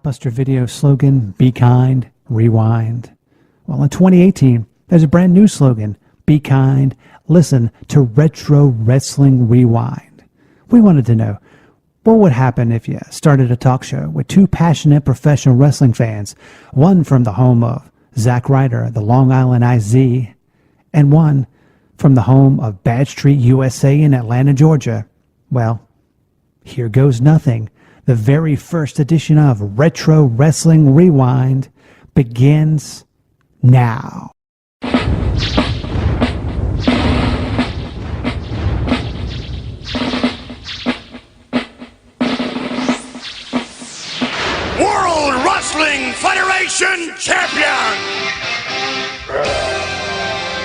blockbuster video slogan, "Be kind, rewind." Well, in 2018, there's a brand new slogan, "Be kind, listen to Retro Wrestling Rewind." We wanted to know, what would happen if you started a talk show with two passionate professional wrestling fans, one from the home of Zack Ryder, the Long Island IZ, and one from the home of Bad Street USA in Atlanta, Georgia? Well, here goes nothing. The very first edition of Retro Wrestling Rewind begins now. World Wrestling Federation Champion,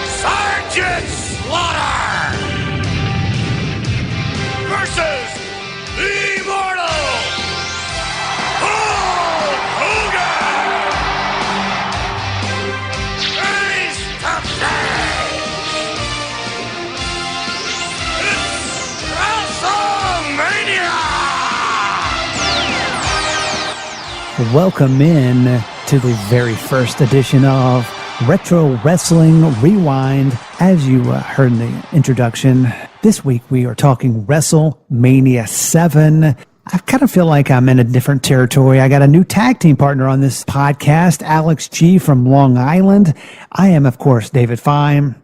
Sergeant Slaughter versus the Immortal Hulk Hogan. Face to face. It's WrestleMania. Welcome in to the very first edition of Retro Wrestling Rewind. As you heard in the introduction, this week we are talking WrestleMania VII. I kind of feel like I'm in a different territory. I got a new tag team partner on this podcast, Alex G from Long Island. I am, of course, David Fine.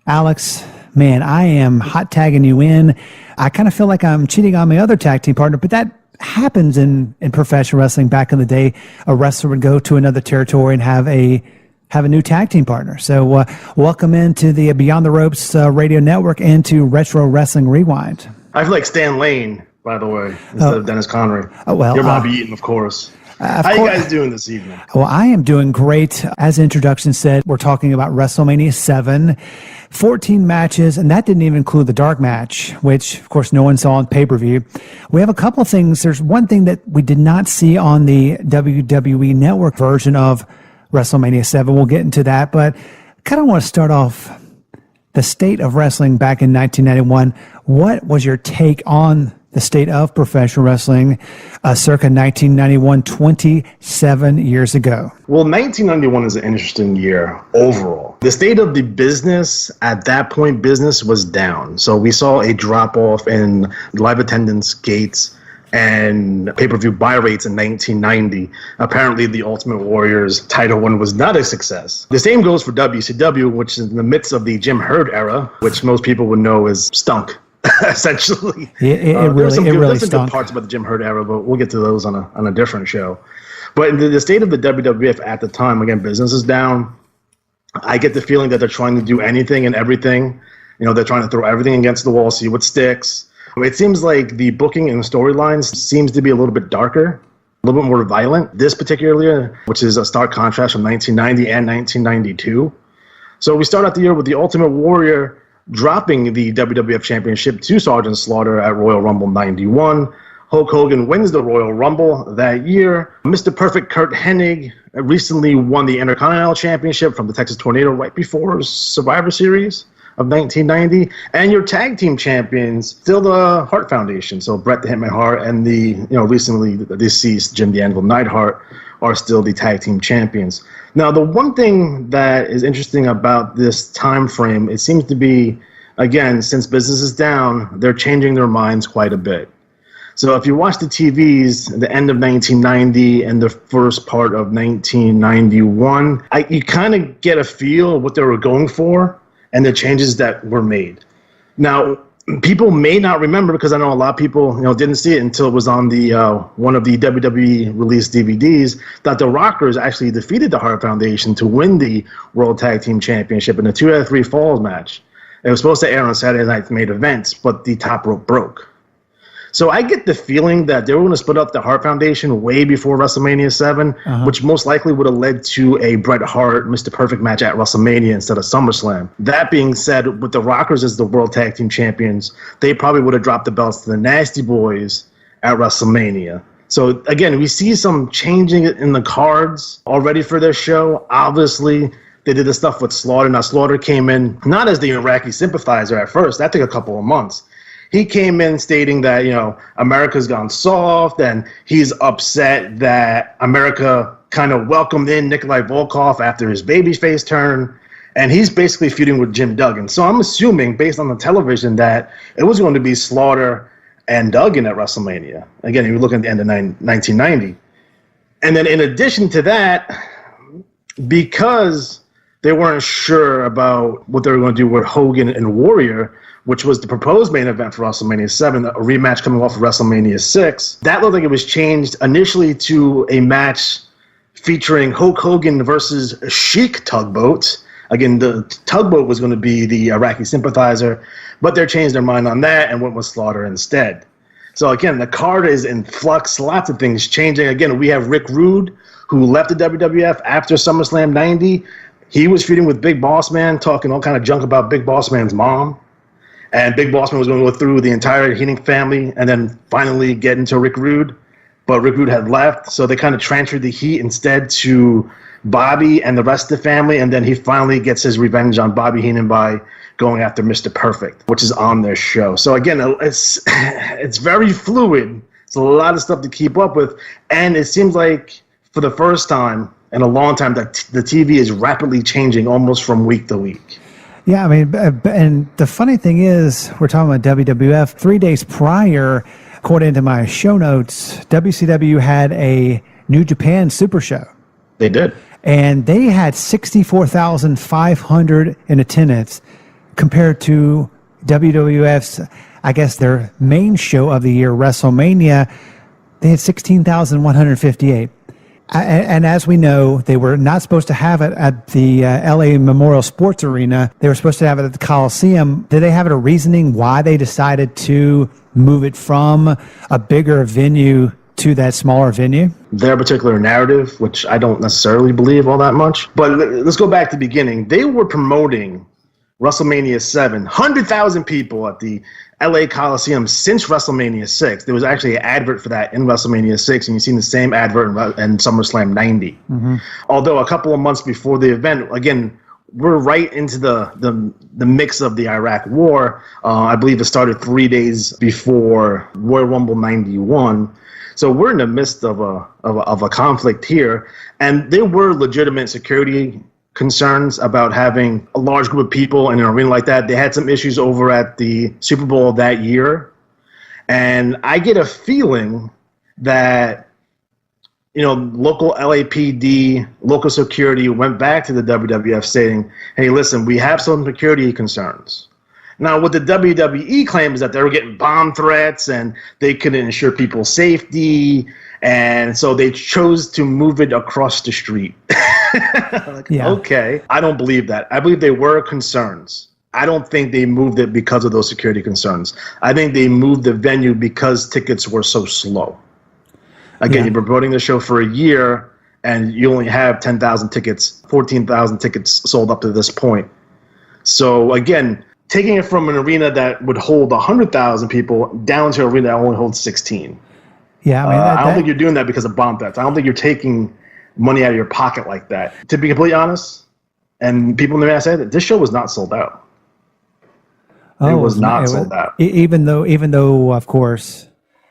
Alex, man, I am hot tagging you in. I kind of feel like I'm cheating on my other tag team partner, but that happens in professional wrestling. Back in the day, a wrestler would go to another territory and have a new tag team partner. So welcome into the Beyond the Ropes radio network and to Retro Wrestling Rewind. I feel like Stan Lane, by the way, instead of Dennis Connery. Well, you're Bobby Eaton, of course. How are you guys doing this evening? Well, I am doing great. As the introduction said, we're talking about WrestleMania VII, 14 matches, and that didn't even include the dark match, which, of course, no one saw on pay-per-view. We have a couple of things. There's one thing that we did not see on the WWE Network version of WrestleMania VII. We'll get into that, but I kind of want to start off the state of wrestling back in 1991. What was your take on the state of professional wrestling circa 1991, 27 years ago? Well, 1991 is an interesting year overall. The state of the business at that point, business was down. So we saw a drop-off in live attendance gates and pay-per-view buy rates in 1990. Apparently, the Ultimate Warrior's title win was not a success. The same goes for WCW, which is in the midst of the Jim Herd era, which most people would know as stunk. Essentially, it really stunk. Good parts about the Jim Herd era, but we'll get to those on a different show. But in the state of the WWF at the time, again, business is down. I get the feeling that they're trying to do anything and everything. You know, they're trying to throw everything against the wall, see what sticks. It seems like the booking and the storylines seems to be a little bit darker, a little bit more violent. This particular year, which is a stark contrast from 1990 and 1992. So we start out the year with the Ultimate Warrior dropping the WWF Championship to Sergeant Slaughter at Royal Rumble 91. Hulk Hogan wins the Royal Rumble that year. Mr. Perfect Kurt Hennig recently won the Intercontinental Championship from the Texas Tornado right before Survivor Series of 1990. And your tag team champions, still the Hart Foundation. So Bret the Hitman Hart and the recently deceased Jim the Anvil Neidhart are still the tag team champions. Now, the one thing that is interesting about this time frame, it seems to be, again, since business is down, they're changing their minds quite a bit. So if you watch the TVs, the end of 1990 and the first part of 1991, you kind of get a feel of what they were going for and the changes that were made. Now, people may not remember, because I know a lot of people didn't see it until it was on the one of the WWE released DVDs, that the Rockers actually defeated the Hart Foundation to win the World Tag Team Championship in a 2 out of 3 falls match. It was supposed to air on Saturday Night's main events, but the top rope broke. So I get the feeling that they were going to split up the Hart Foundation way before WrestleMania VII, which most likely would have led to a Bret Hart, Mr. Perfect match at WrestleMania instead of SummerSlam. That being said, with the Rockers as the World Tag Team Champions, they probably would have dropped the belts to the Nasty Boys at WrestleMania. So again, we see some changing in the cards already for this show. Obviously, they did the stuff with Slaughter. Now, Slaughter came in not as the Iraqi sympathizer at first. That took a couple of months. he came in stating that, America's gone soft, and he's upset that America kind of welcomed in Nikolai Volkov after his babyface turn. And he's basically feuding with Jim Duggan. So I'm assuming, based on the television, that it was going to be Slaughter and Duggan at WrestleMania. Again, you're looking at the end of 1990. And then in addition to that, because they weren't sure about what they were going to do with Hogan and Warrior, which was the proposed main event for WrestleMania VII, a rematch coming off of WrestleMania VI, that looked like it was changed initially to a match featuring Hulk Hogan versus Sheik Tugboat. Again, the Tugboat was going to be the Iraqi sympathizer, but they changed their mind on that and went with Slaughter instead. So again, the card is in flux, lots of things changing. Again, we have Rick Rude, who left the WWF after SummerSlam 90. He was feuding with Big Boss Man, talking all kind of junk about Big Boss Man's mom. And Big Boss Man was going to go through the entire Heenan family and then finally get into Rick Rude. But Rick Rude had left, so they kind of transferred the heat instead to Bobby and the rest of the family, and then he finally gets his revenge on Bobby Heenan by going after Mr. Perfect, which is on their show. So again, it's very fluid. It's a lot of stuff to keep up with, and it seems like for the first time in a long time that the TV is rapidly changing almost from week to week. Yeah, I mean, and the funny thing is, we're talking about WWF. 3 days prior, according to my show notes, WCW had a New Japan Super Show. They did. And they had 64,500 in attendance compared to WWF's, I guess, their main show of the year, WrestleMania. They had 16,158. And as we know, they were not supposed to have it at the LA Memorial Sports Arena. They were supposed to have it at the Coliseum. Did they have a reasoning why they decided to move it from a bigger venue to that smaller venue? Their particular narrative, which I don't necessarily believe all that much. But let's go back to the beginning. They were promoting WrestleMania VII, 100,000 people at the LA Coliseum since WrestleMania VI. There was actually an advert for that in WrestleMania VI, and you've seen the same advert in SummerSlam 90. Mm-hmm. Although a couple of months before the event, again, we're right into the mix of the Iraq War. I believe it started 3 days before Royal Rumble 91. So we're in the midst of a conflict here, and there were legitimate security concerns about having a large group of people in an arena like that. They had some issues over at the Super Bowl that year, and I get a feeling that local LAPD, local security went back to the WWF saying, "Hey, listen, we have some security concerns." Now, what the WWE claims is that they were getting bomb threats and they couldn't ensure people's safety, and so they chose to move it across the street. Okay. I don't believe that. I believe they were concerns. I don't think they moved it because of those security concerns. I think they moved the venue because tickets were so slow. Again, you've been promoting the show for a year, and you only have 10,000 tickets, 14,000 tickets sold up to this point. So, again, taking it from an arena that would hold 100,000 people down to an arena that only holds 16. Yeah, I mean, I don't think you're doing that because of bomb threats. I don't think you're taking money out of your pocket like that. To be completely honest, and people in the arena said that this show was not sold out. It was not sold out. Even though, of course,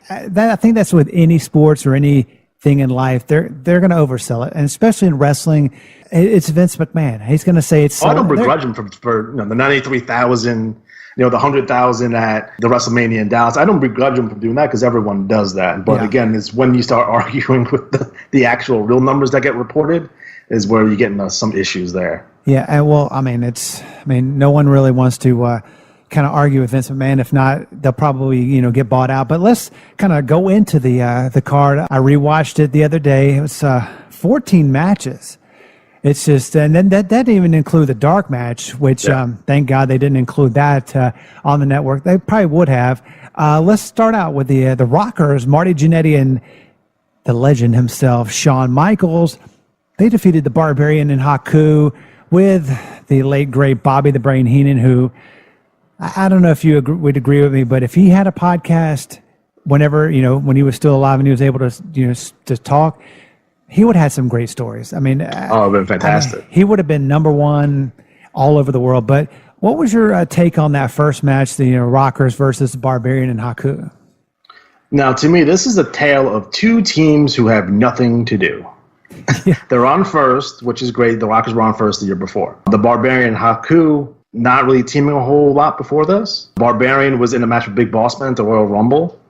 I think that's with any sports or anything in life. They're going to oversell it, and especially in wrestling, it's Vince McMahon. He's going to say it's. I don't begrudge him for the 93,000, the 100,000 at the WrestleMania in Dallas. I don't begrudge him for doing that because everyone does that. But again, it's when you start arguing with the actual real numbers that get reported is where you get into some issues there. Yeah, and well, no one really wants to kind of argue with Vince McMahon. If not, they'll probably get bought out. But let's kind of go into the card. I rewatched it the other day. It was 14 matches. It's just, and then that didn't even include the dark match, which thank God they didn't include that on the network. They probably would have. Let's start out with the Rockers, Marty Jannetty and the legend himself, Shawn Michaels. They defeated the Barbarian and Haku with the late great Bobby the Brain Heenan, who I don't know if you would agree with me, but if he had a podcast whenever when he was still alive and he was able to to talk, he would have had some great stories. I mean, it would have been fantastic. He would have been number one all over the world. But What was your take on that first match, the Rockers versus Barbarian and Haku? Now, to me, this is a tale of two teams who have nothing to do. Yeah. They're on first, which is great. The Rockers were on first the year before. The Barbarian and Haku, not really teaming a whole lot before this. Barbarian was in a match with Big Boss Man at the Royal Rumble.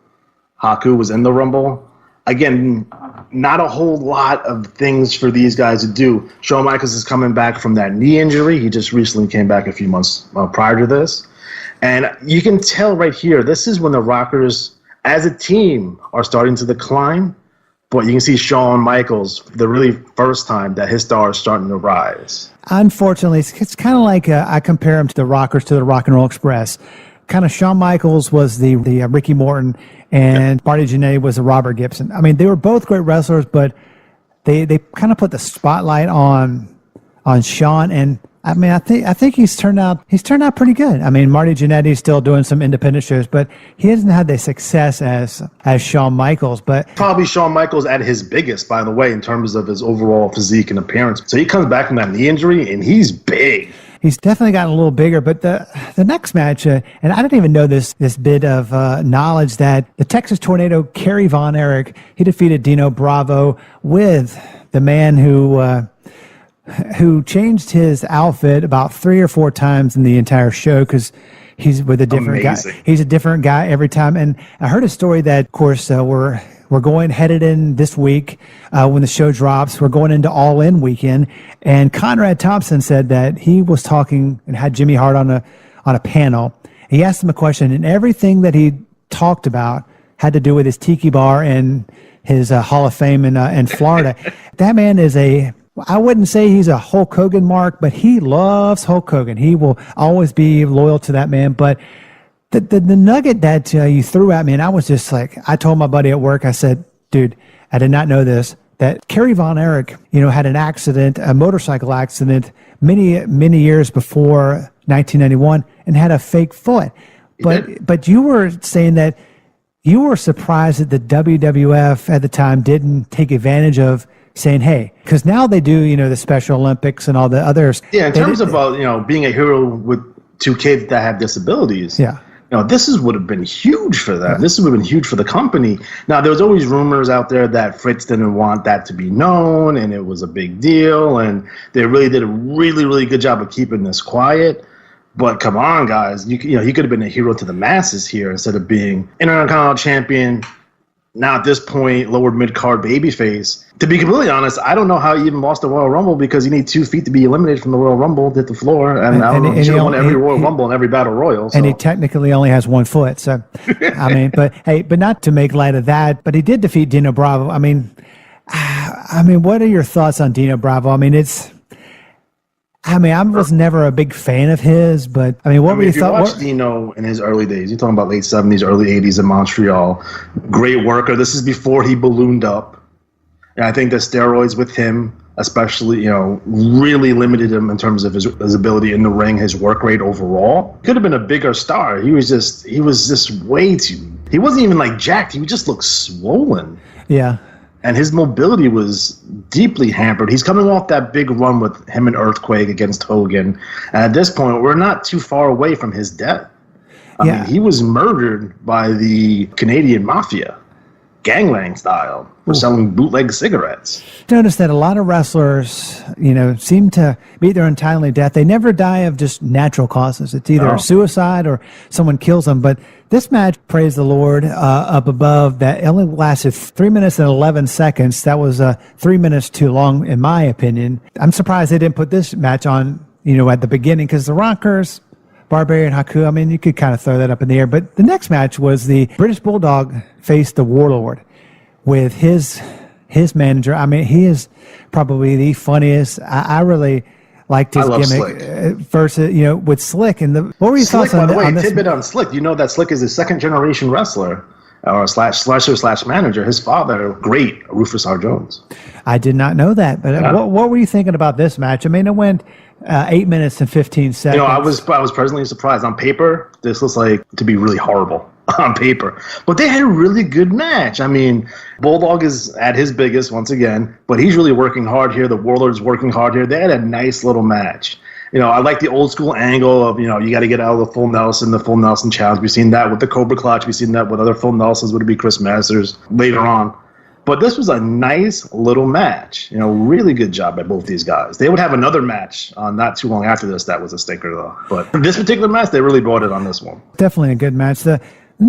Haku was in the Rumble. Again, not a whole lot of things for these guys to do. Shawn Michaels is coming back from that knee injury. He just recently came back a few months prior to this. And you can tell right here, this is when the Rockers, as a team, are starting to decline. But you can see Shawn Michaels, the really first time that his star is starting to rise. Unfortunately, it's kind of like I compare him to the Rockers to the Rock and Roll Express. Kind of Shawn Michaels was the Ricky Morton, and Marty Jannetty was the Robert Gibson. I mean, they were both great wrestlers, but they kind of put the spotlight on Shawn, and I mean, I think he's turned out pretty good. I mean, Marty Jannetty's still doing some independent shows, but he hasn't had the success as Shawn Michaels. But probably Shawn Michaels at his biggest, by the way, in terms of his overall physique and appearance. So he comes back from that knee injury, and he's big. He's definitely gotten a little bigger, but the next match, and I didn't even know this bit of knowledge that the Texas Tornado, Kerry Von Eric, he defeated Dino Bravo with the man who changed his outfit about 3 or 4 times in the entire show because he's with a different guy. He's a different guy every time. And I heard a story that, of course, we're headed in this week when the show drops. We're going into All In weekend. And Conrad Thompson said that he was talking and had Jimmy Hart on a panel. He asked him a question, and everything that he talked about had to do with his tiki bar and his Hall of Fame in Florida. That man is I wouldn't say he's a Hulk Hogan mark, but he loves Hulk Hogan. He will always be loyal to that man. But the nugget that you threw at me, and I was just like, I told my buddy at work, I said, dude, I did not know this, that Kerry Von Eric, had an accident, a motorcycle accident, many years before 1991, and had a fake foot. But you were saying that you were surprised that the WWF at the time didn't take advantage of saying, hey, because now they do, the Special Olympics and all the others. Yeah, in terms of, being a hero with 2 kids that have disabilities. Yeah. This would have been huge for them. This would have been huge for the company. Now, there was always rumors out there that Fritz didn't want that to be known, and it was a big deal, and they really did a really, really good job of keeping this quiet. But come on, guys, he could have been a hero to the masses here instead of being Intercontinental Champion. Now, at this point, lower mid-card babyface. To be completely honest, I don't know how he even lost the Royal Rumble because you need 2 feet to be eliminated from the Royal Rumble to hit the floor. And I don't know if he won every Royal Rumble and every Battle Royal. So. And he technically only has 1 foot. So, but not to make light of that, but he did defeat Dino Bravo. I mean, what are your thoughts on Dino Bravo? I was never a big fan of his, but what were your thoughts? If you watch Dino in his early days, you're talking about late 70s, early 80s in Montreal. Great worker. This is before he ballooned up. And I think the steroids with him, especially, really limited him in terms of his ability in the ring, his work rate overall. Could have been a bigger star. He was just way too. He wasn't even like jacked. He just looked swollen. Yeah. And his mobility was deeply hampered. He's coming off that big run with him and Earthquake against Hogan. And at this point, we're not too far away from his death. I mean, he was murdered by the Canadian Mafia, gangland style, for selling bootleg cigarettes. Notice that a lot of wrestlers, seem to meet their untimely death. They never die of just natural causes. It's either suicide or someone kills them. But this match, praise the Lord, up above, that only lasted 3 minutes and 11 seconds. That was 3 minutes too long, in my opinion. I'm surprised they didn't put this match on, at the beginning, because the Rockers, Barbarian, Haku, you could kind of throw that up in the air. But the next match was the British Bulldog faced the Warlord with his manager. He is probably the funniest. I really liked his gimmick versus, with Slick. And what were your thoughts on that? By the way, tidbit on Slick. You know that Slick is a second-generation wrestler or slash manager. His father, great, Rufus R. Jones. I did not know that. But what were you thinking about this match? It went 8 minutes and 15 seconds. I was pleasantly surprised. On paper, this looks like to be really horrible on paper. But they had a really good match. Bulldog is at his biggest once again, but he's really working hard here. The Warlord's working hard here. They had a nice little match. I like the old school angle of, you got to get out of the full Nelson challenge. We've seen that with the Cobra Clutch. We've seen that with other full Nelsons. Would it be Chris Masters later on? But this was a nice little match. Really good job by both these guys. They would have another match not too long after this. That was a stinker, though. But this particular match, they really brought it on this one. Definitely a good match.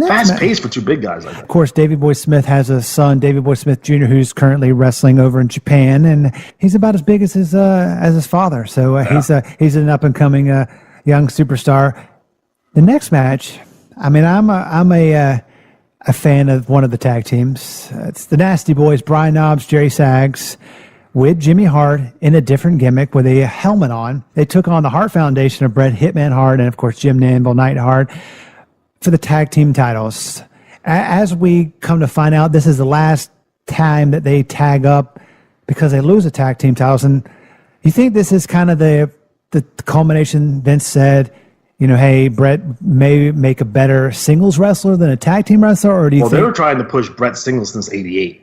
Fast paced for two big guys like that. Of course, Davey Boy Smith has a son, Davey Boy Smith Jr., who's currently wrestling over in Japan, and he's about as big as his father. So he's an up and coming young superstar. The next match, I'm a fan of one of the tag teams. It's the Nasty Boys, Brian Knobbs, Jerry Sags, with Jimmy Hart in a different gimmick with a helmet on. They took on the Hart Foundation of Bret Hitman Hart and, of course, Jim Neidhart Neidhart for the tag team titles. As we come to find out, this is the last time that they tag up because they lose the tag team titles. And you think this is kind of the culmination? Vince said, hey, Bret may make a better singles wrestler than a tag team wrestler, or do you think... Well, they were trying to push Bret singles since '88.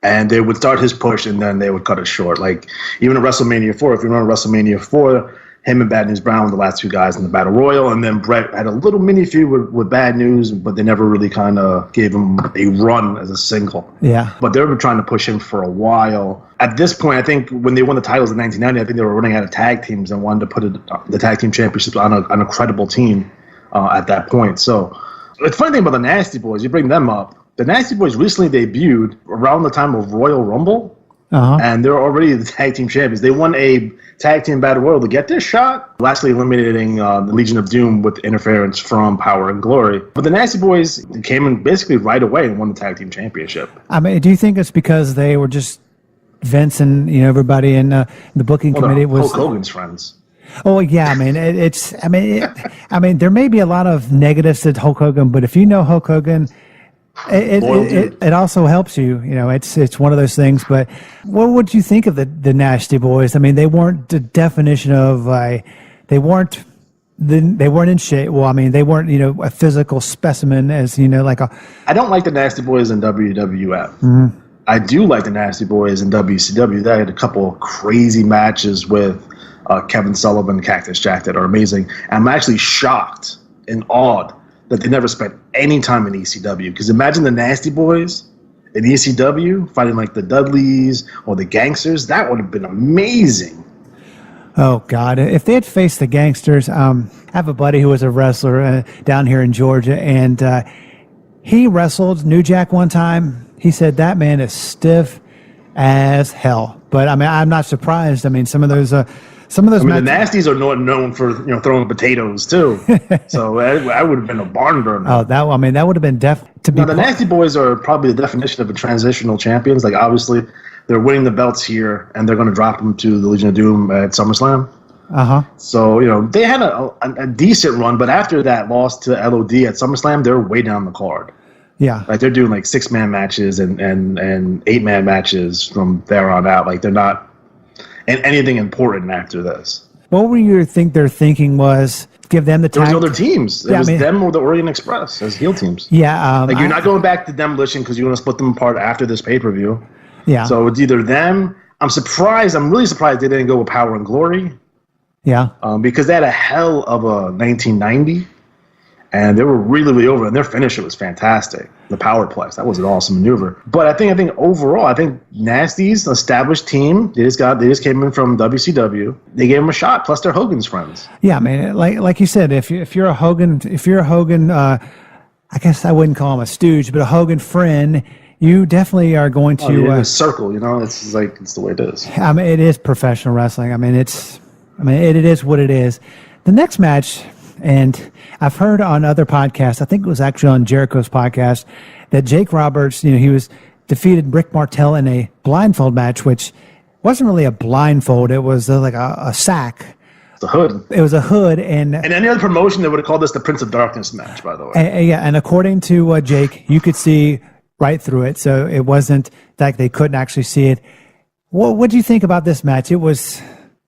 And they would start his push, and then they would cut it short. Like, even at WrestleMania 4, if you remember WrestleMania 4, him and Bad News Brown were the last two guys in the Battle Royal, and then Bret had a little mini feud with Bad News, but they never really kind of gave him a run as a single. Yeah. But they were trying to push him for a while. At this point, I think when they won the titles in 1990, I think they were running out of tag teams and wanted to put the tag team championships on a credible team at that point. So the funny thing about the Nasty Boys, you bring them up, the Nasty Boys recently debuted around the time of Royal Rumble, and they're already the tag team champions. They won a tag team battle royal to get their shot, lastly eliminating the Legion of Doom with interference from Power and Glory. But the Nasty Boys came in basically right away and won the tag team championship. Do you think it's because they were just Vince and everybody in the booking committee was Hulk Hogan's friends? Oh yeah, there may be a lot of negatives to Hulk Hogan, but if you know Hulk Hogan, it also helps you. It's one of those things. But what would you think of the Nasty Boys? They weren't the definition of they weren't in shape. Well, they weren't a physical specimen as like a. I don't like the Nasty Boys in WWF. Mm-hmm. I do like the Nasty Boys in WCW. They had a couple of crazy matches with Kevin Sullivan, Cactus Jack that are amazing. I'm actually shocked and awed that they never spent any time in ECW. Because imagine the Nasty Boys in ECW fighting like the Dudleys or the Gangsters. That would have been amazing. Oh, God. If they had faced the Gangsters, I have a buddy who was a wrestler down here in Georgia, and he wrestled New Jack one time. He said that man is stiff as hell. But, I'm not surprised. Some of those the Nasties are known for throwing potatoes too, so that would have been a barn burner. Oh, that would have been to be. Now, the Nasty Boys are probably the definition of a transitional champions. Like obviously, they're winning the belts here, and they're going to drop them to the Legion of Doom at SummerSlam. So they had a decent run, but after that loss to LOD at SummerSlam, they're way down the card. Yeah, like they're doing like 6-man matches and 8-man matches from there on out. Like they're not. And anything important after this. What were you think their thinking was? Give them the time. There was other teams. It was them or the Orient Express as heel teams. Yeah. You're not going back to Demolition because you want to split them apart after this pay-per-view. Yeah. So it's either them. I'm really surprised they didn't go with Power and Glory. Yeah. Because they had a hell of a 1990. And they were really, really over. And their finisher was fantastic. The Powerplex. That was an awesome maneuver. But I think overall, Nasty's established team. They just came in from WCW. They gave them a shot. Plus, they're Hogan's friends. Yeah, like you said, if you're a Hogan, I guess I wouldn't call him a stooge, but a Hogan friend, you definitely are going to in a circle. It's the way it is. It is professional wrestling. It is what it is. The next match. And I've heard on other podcasts, I think it was actually on Jericho's podcast, that Jake Roberts, he was defeated Rick Martel in a blindfold match, which wasn't really a blindfold. It was like a sack. It's a hood. It was a hood. And any other promotion, they would have called this the Prince of Darkness match, by the way. And according to Jake, you could see right through it. So it wasn't like they couldn't actually see it. What do you think about this match? It was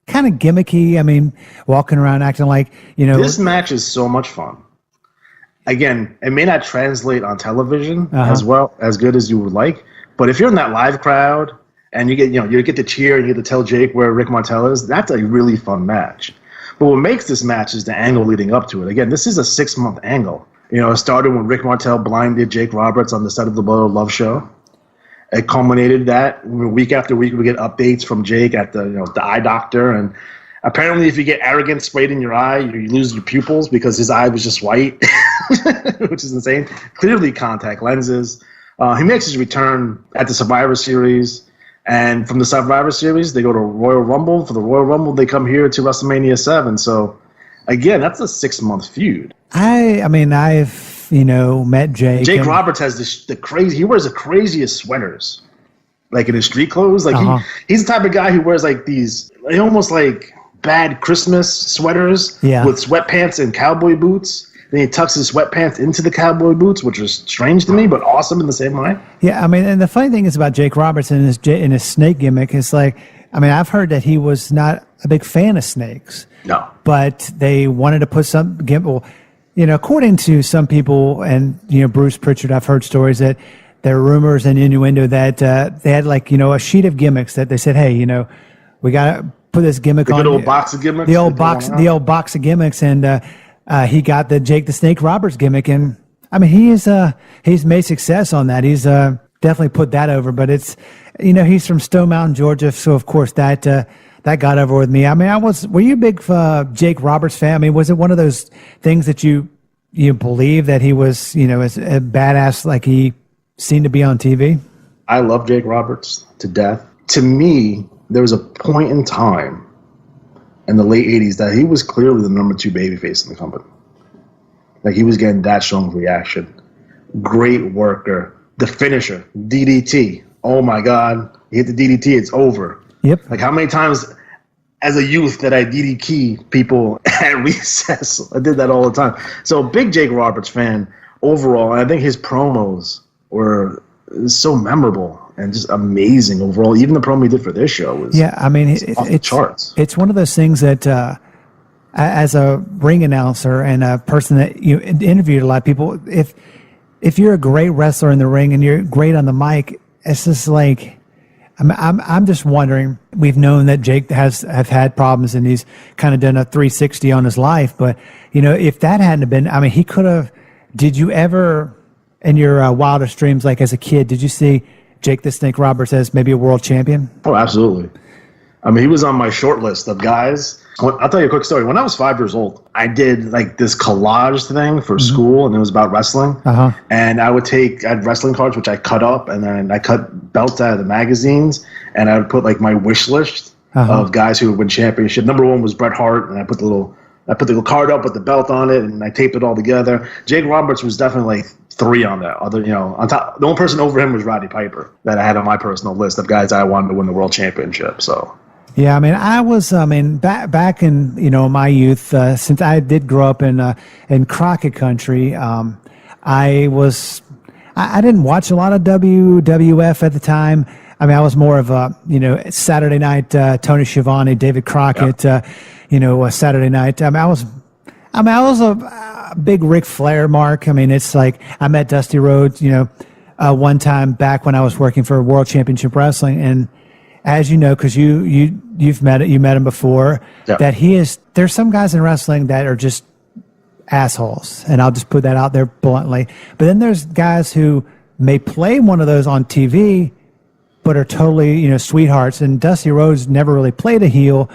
kind of gimmicky. Walking around acting like, This match is so much fun. Again, it may not translate on television as well, as good as you would like, but if you're in that live crowd and you get to cheer and you get to tell Jake where Rick Martel is, that's a really fun match. But what makes this match is the angle leading up to it. Again, this is a 6-month angle. It started when Rick Martel blinded Jake Roberts on the set of the Blood of Love show. It culminated that week after week we get updates from Jake at the eye doctor, and apparently if you get arrogance sprayed in your eye, you lose your pupils because his eye was just white, which is insane. Clearly contact lenses. He makes his return at the Survivor Series, and from the Survivor Series they go to Royal Rumble. For the Royal Rumble they come here to WrestleMania 7. So again, that's a 6-month feud. I've met Jake. Jake Roberts has the crazy. He wears the craziest sweaters, like in his street clothes. Like he's the type of guy who wears like these, almost like bad Christmas sweaters with sweatpants and cowboy boots. Then he tucks his sweatpants into the cowboy boots, which is strange to me, but awesome in the same way. Yeah, and the funny thing is about Jake Roberts and his snake gimmick is like, I've heard that he was not a big fan of snakes. No, but they wanted to put some gimmick. According to some people, and Bruce Pritchard, I've heard stories that there are rumors and innuendo that they had a sheet of gimmicks that they said, hey, we got to put this gimmick on. The old box of gimmicks. The old box of gimmicks, and he got the Jake the Snake Roberts gimmick, and he's made success on that. He's definitely put that over, but it's he's from Stone Mountain, Georgia, so of course that got over with me. Were you a big Jake Roberts fan? Was it one of those things that you believe that he was, as a badass like he seemed to be on TV? I love Jake Roberts to death. To me, there was a point in time in the late 80s that he was clearly the number 2 babyface in the company. Like he was getting that strong reaction. Great worker. The finisher, DDT. Oh my God. You hit the DDT, it's over. Yep. Like how many times as a youth did I DDT people at recess? I did that all the time. So big Jake Roberts fan overall. And I think his promos were so memorable and just amazing overall. Even the promo he did for this show was off the charts. It's one of those things that as a ring announcer and a person that interviewed a lot of people, if you're a great wrestler in the ring and you're great on the mic, it's just like I'm just wondering. We've known that Jake have had problems and he's kind of done a 360 on his life, but if that hadn't been, he could have. Did you ever, in your wildest dreams, like as a kid, did you see Jake the Snake Roberts as maybe a world champion? Oh, absolutely. He was on my short list of guys. I'll tell you a quick story. When I was 5 years old, I did like this collage thing for school, and it was about wrestling. And I had wrestling cards, which I cut up, and then I cut belts out of the magazines, and I would put like my wish list of guys who would win championship. Number 1 was Bret Hart, and I put the little card up with the belt on it, and I taped it all together. Jake Roberts was definitely like 3 on that. On top, the only person over him was Roddy Piper that I had on my personal list of guys I wanted to win the world championship. So. Yeah, I was back in my youth, since I did grow up in Crockett country. I didn't watch a lot of WWF at the time. I was more of a Saturday night Tony Schiavone, David Crockett, Saturday night. I was a big Ric Flair mark. It's like I met Dusty Rhodes, one time back when I was working for World Championship Wrestling, and as you know, because you met him before, that there's some guys in wrestling that are just assholes, and I'll just put that out there bluntly. But then there's guys who may play one of those on TV, but are totally sweethearts. And Dusty Rhodes never really played a heel,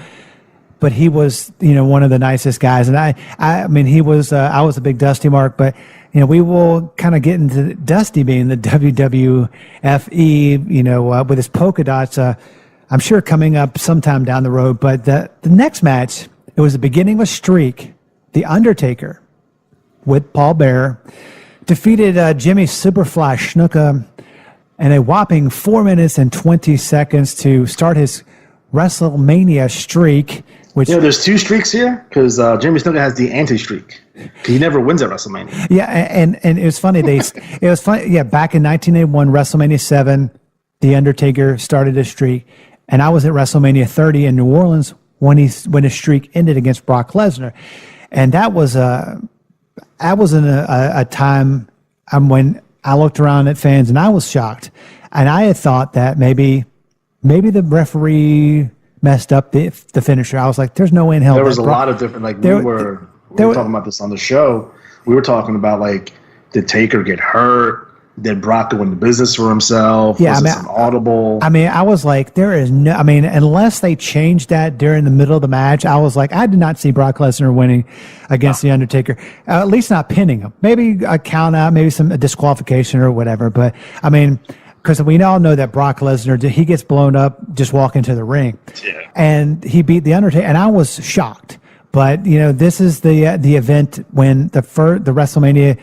but he was one of the nicest guys. And he was I was a big Dusty mark, but we will kind of get into Dusty being the WWFE, with his polka dots. I'm sure coming up sometime down the road. But the next match, it was the beginning of a streak. The Undertaker, with Paul Bearer, defeated Jimmy Superfly Snuka in a whopping 4 minutes and 20 seconds to start his WrestleMania streak. Which there's 2 streaks here because Jimmy Snuka has the anti-streak. He never wins at WrestleMania. Yeah, and it was funny. It was funny. Yeah, back in 1981, WrestleMania 7, The Undertaker started his streak, and I was at WrestleMania 30 in New Orleans when his streak ended against Brock Lesnar, and that was in a time when I looked around at fans and I was shocked, and I had thought that maybe the referee messed up the finisher. I was like, there's no way in hell. There was a lot of different, like, we were talking about this on the show. We were talking about, like, did Taker get hurt? Did Brock go into business for himself? Yeah, was it some audible? I mean, I was like, unless they changed that during the middle of the match, I was like, I did not see Brock Lesnar winning against The Undertaker. At least not pinning him. Maybe a count out, maybe a disqualification or whatever. But, I mean, because we all know that Brock Lesnar, he gets blown up just walking to the ring. Yeah. And he beat The Undertaker, and I was shocked. But, this is the event when the WrestleMania.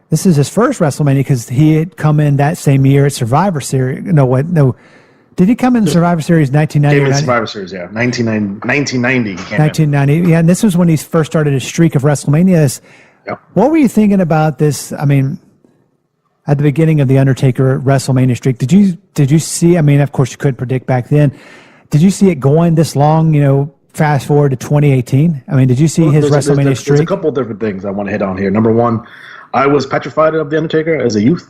This is his first WrestleMania because he had come in that same year at Survivor Series. No. Did he come in Survivor Series 1990? Survivor Series, yeah. 1990. 1990, yeah. And this was when he first started his streak of WrestleManias. Yep. What were you thinking about this? I mean, at the beginning of the Undertaker WrestleMania streak, did you see? I mean, of course, you couldn't predict back then. Did you see it going this long? Fast forward to 2018. I mean, did you see his WrestleMania streak? There's a couple of different things I want to hit on here. Number one, I was petrified of The Undertaker as a youth.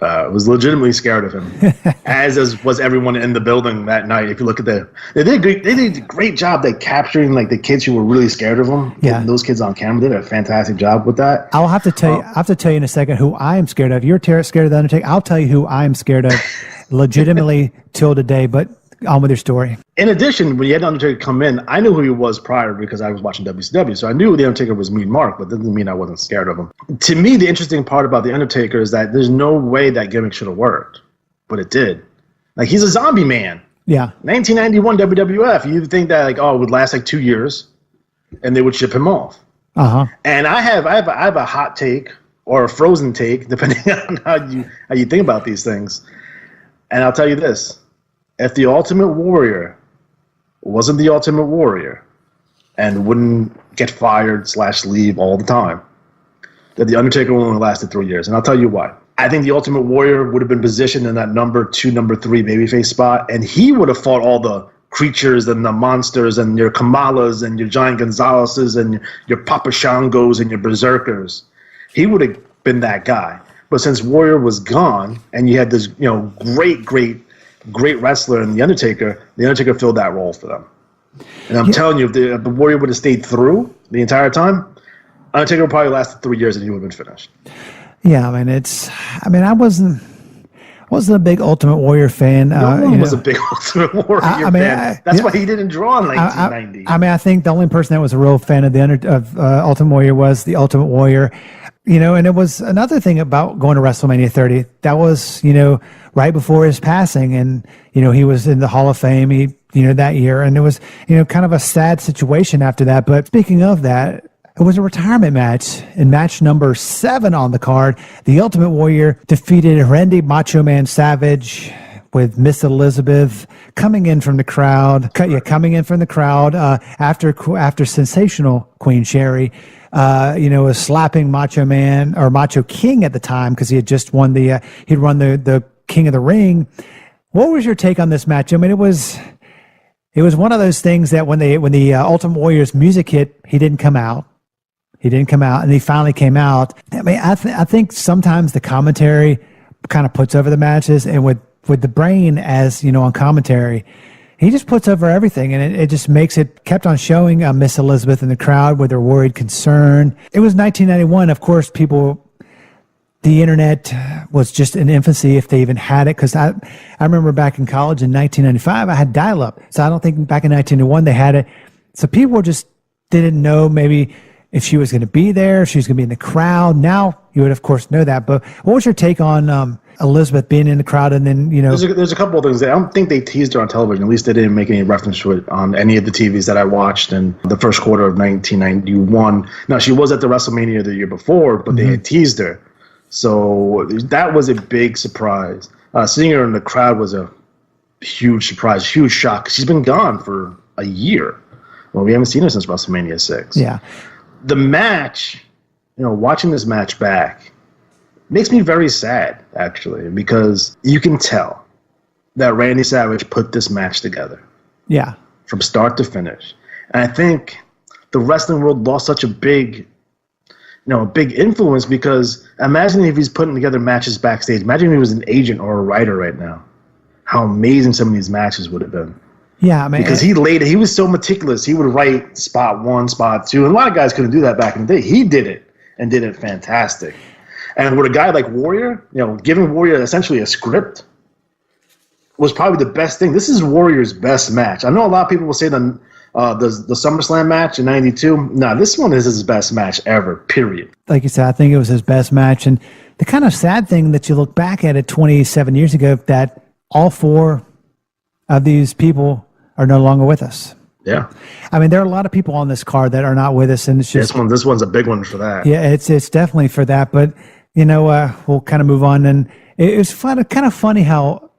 I was legitimately scared of him, as was everyone in the building that night. If you look at they did a great job at capturing, like, the kids who were really scared of him. Yeah, those kids on camera did a fantastic job with that. I'll have to tell you. I have to tell you in a second who I am scared of. You're scared of The Undertaker. I'll tell you who I am scared of, legitimately till today. But on with your story. In addition, when you had The Undertaker come in, I knew who he was prior because I was watching WCW, so I knew The Undertaker was Mean Mark, but that doesn't mean I wasn't scared of him. To me, the interesting part about The Undertaker is that there's no way that gimmick should have worked, but it did. Like, he's a zombie man. Yeah. 1991 WWF, you'd think that, like, it would last like 2 years, and they would ship him off. Uh-huh. And I have a hot take or a frozen take, depending on how you think about these things. And I'll tell you this. If the Ultimate Warrior wasn't the Ultimate Warrior and wouldn't get fired / leave all the time, that The Undertaker only lasted 3 years. And I'll tell you why. I think the Ultimate Warrior would have been positioned in that number 2, number 3 babyface spot, and he would have fought all the creatures and the monsters and your Kamalas and your Giant Gonzaleses and your Papa Shangos and your Berserkers. He would have been that guy. But since Warrior was gone and you had this, great wrestler in The Undertaker filled that role for them. And I'm telling you, if the Warrior would have stayed through the entire time, Undertaker would probably lasted 3 years and he would have been finished. Yeah, I wasn't a big Ultimate Warrior fan. No one was a big Ultimate Warrior fan. That's why he didn't draw in 1990. I think the only person that was a real fan of Ultimate Warrior was the Ultimate Warrior. And it was another thing about going to WrestleMania 30. That was, right before his passing, and he was in the Hall of Fame. That year, and it was, kind of a sad situation after that. But speaking of that, it was a retirement match. In match number 7 on the card, the Ultimate Warrior defeated Randy Macho Man Savage with Miss Elizabeth coming in from the crowd. After sensational Queen Sherry. Was slapping Macho Man or Macho King at the time because he had just won he'd won the King of the Ring. What was your take on this match? I mean, it was one of those things that when the Ultimate Warrior's music hit, he didn't come out. And he finally came out. I mean, I think sometimes the commentary kind of puts over the matches, and with the Brain as on commentary, he just puts over everything, and it just makes it, kept on showing Miss Elizabeth in the crowd with her worried concern. It was 1991. Of course, the internet was just in infancy, if they even had it, because I remember back in college in 1995, I had dial-up. So I don't think back in 1991 they had it. So people just didn't know maybe if she was going to be there, if she was going to be in the crowd. Now you would, of course, know that. But what was your take on Elizabeth being in the crowd, and then There's a couple of things. I don't think they teased her on television. At least they didn't make any reference to it on any of the TVs that I watched in the first quarter of 1991. Now, she was at the WrestleMania the year before, but they had teased her, so that was a big surprise. Seeing her in the crowd was a huge surprise, huge shock. She's been gone for a year. Well, we haven't seen her since WrestleMania 6. Yeah, the match, watching this match back, makes me very sad, actually, because you can tell that Randy Savage put this match together. Yeah. From start to finish. And I think the wrestling world lost such a big influence, because imagine if he's putting together matches backstage. Imagine if he was an agent or a writer right now. How amazing some of these matches would have been. Yeah, I mean, because he was so meticulous. He would write spot 1, spot 2, and a lot of guys couldn't do that back in the day. He did it and did it fantastic. And with a guy like Warrior, giving Warrior essentially a script was probably the best thing. This is Warrior's best match. I know a lot of people will say the SummerSlam match in '92. No, this one is his best match ever, period. Like you said, I think it was his best match. And the kind of sad thing that you look back at it 27 years ago, that all 4 of these people are no longer with us. Yeah. I mean, there are a lot of people on this card that are not with us, and it's just this one's a big one for that. Yeah, it's definitely for that. But we'll kind of move on. And it was kind of funny how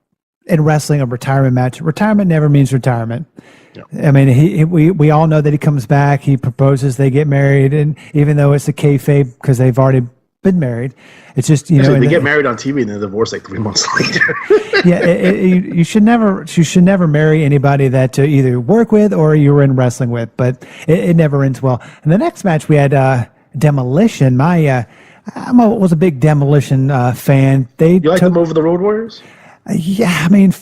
in wrestling, a retirement never means retirement. Yeah. I mean, we all know that he comes back, he proposes, they get married, and even though it's a kayfabe because they've already been married, it's just they get married on TV and then divorce like 3 months later. Yeah, you should never marry anybody that you either work with or you were in wrestling with, but it never ends well. And the next match we had Demolition. I was a big Demolition fan. You like them over the Road Warriors? Yeah, I mean,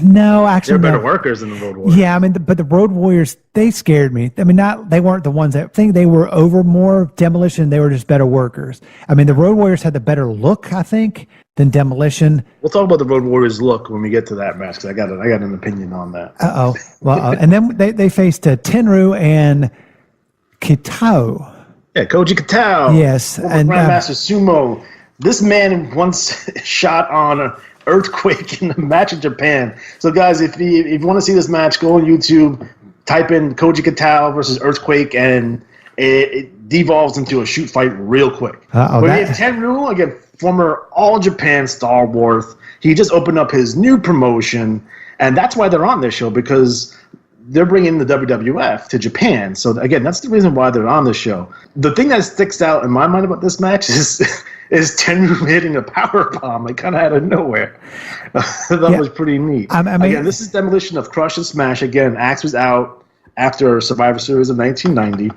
no, actually, they're better workers than the Road Warriors. Yeah, I mean, but the Road Warriors, they scared me. I mean, they weren't the ones that I think they were over more Demolition. They were just better workers. I mean, the Road Warriors had the better look, I think, than Demolition. We'll talk about the Road Warriors look when we get to that match, because I got an opinion on that. Well, and then they faced Tenryu and Kitao. Yeah, Koji Kitao. Yes, and Grandmaster Sumo. This man once shot on an earthquake in the match in Japan. So, guys, if you want to see this match, go on YouTube, type in Koji Kitao versus Earthquake, and it devolves into a shoot fight real quick. But we have Tenryu, again, former All Japan stalwart. He just opened up his new promotion, and that's why they're on this show, because they're bringing the WWF to Japan. So, again, that's the reason why they're on the show. The thing that sticks out in my mind about this match is Tenryu hitting a powerbomb, like, kind of out of nowhere. That was pretty neat. I mean, again, this is Demolition of Crush and Smash. Again, Axe was out after Survivor Series of 1990.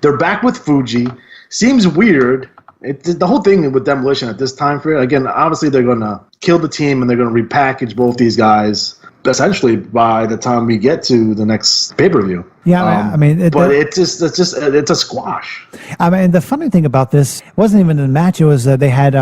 They're back with Fuji. Seems weird. The whole thing with Demolition at this time period, again, obviously they're going to kill the team and they're going to repackage both these guys essentially by the time we get to the next pay-per-view. Yeah, it's a squash. I mean, the funny thing about this wasn't even the match. It was they had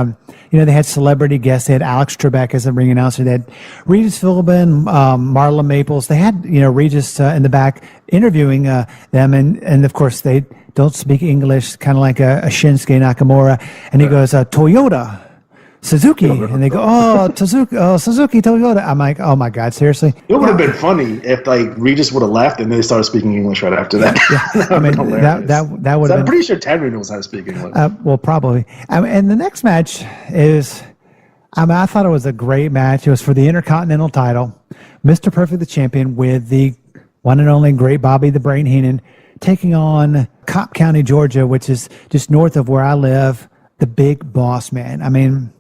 they had celebrity guests. They had Alex Trebek as a ring announcer. They had Regis Philbin, Marla Maples. They had Regis in the back interviewing them, and of course they don't speak English, kind of like a Shinsuke Nakamura, and he goes Toyota. Suzuki, and they go, Suzuki, Toyota. I'm like, oh my God, seriously? It would have been funny if Regis would have left and they started speaking English right after that. Yeah. I mean, that would have been. I'm pretty sure Tenryu knows how to speak English. Well, probably. And the next match is, I thought it was a great match. It was for the Intercontinental title. Mr. Perfect, the champion, with the one and only great Bobby the Brain Heenan, taking on Cobb County, Georgia, which is just north of where I live, the Big Boss Man. I mean,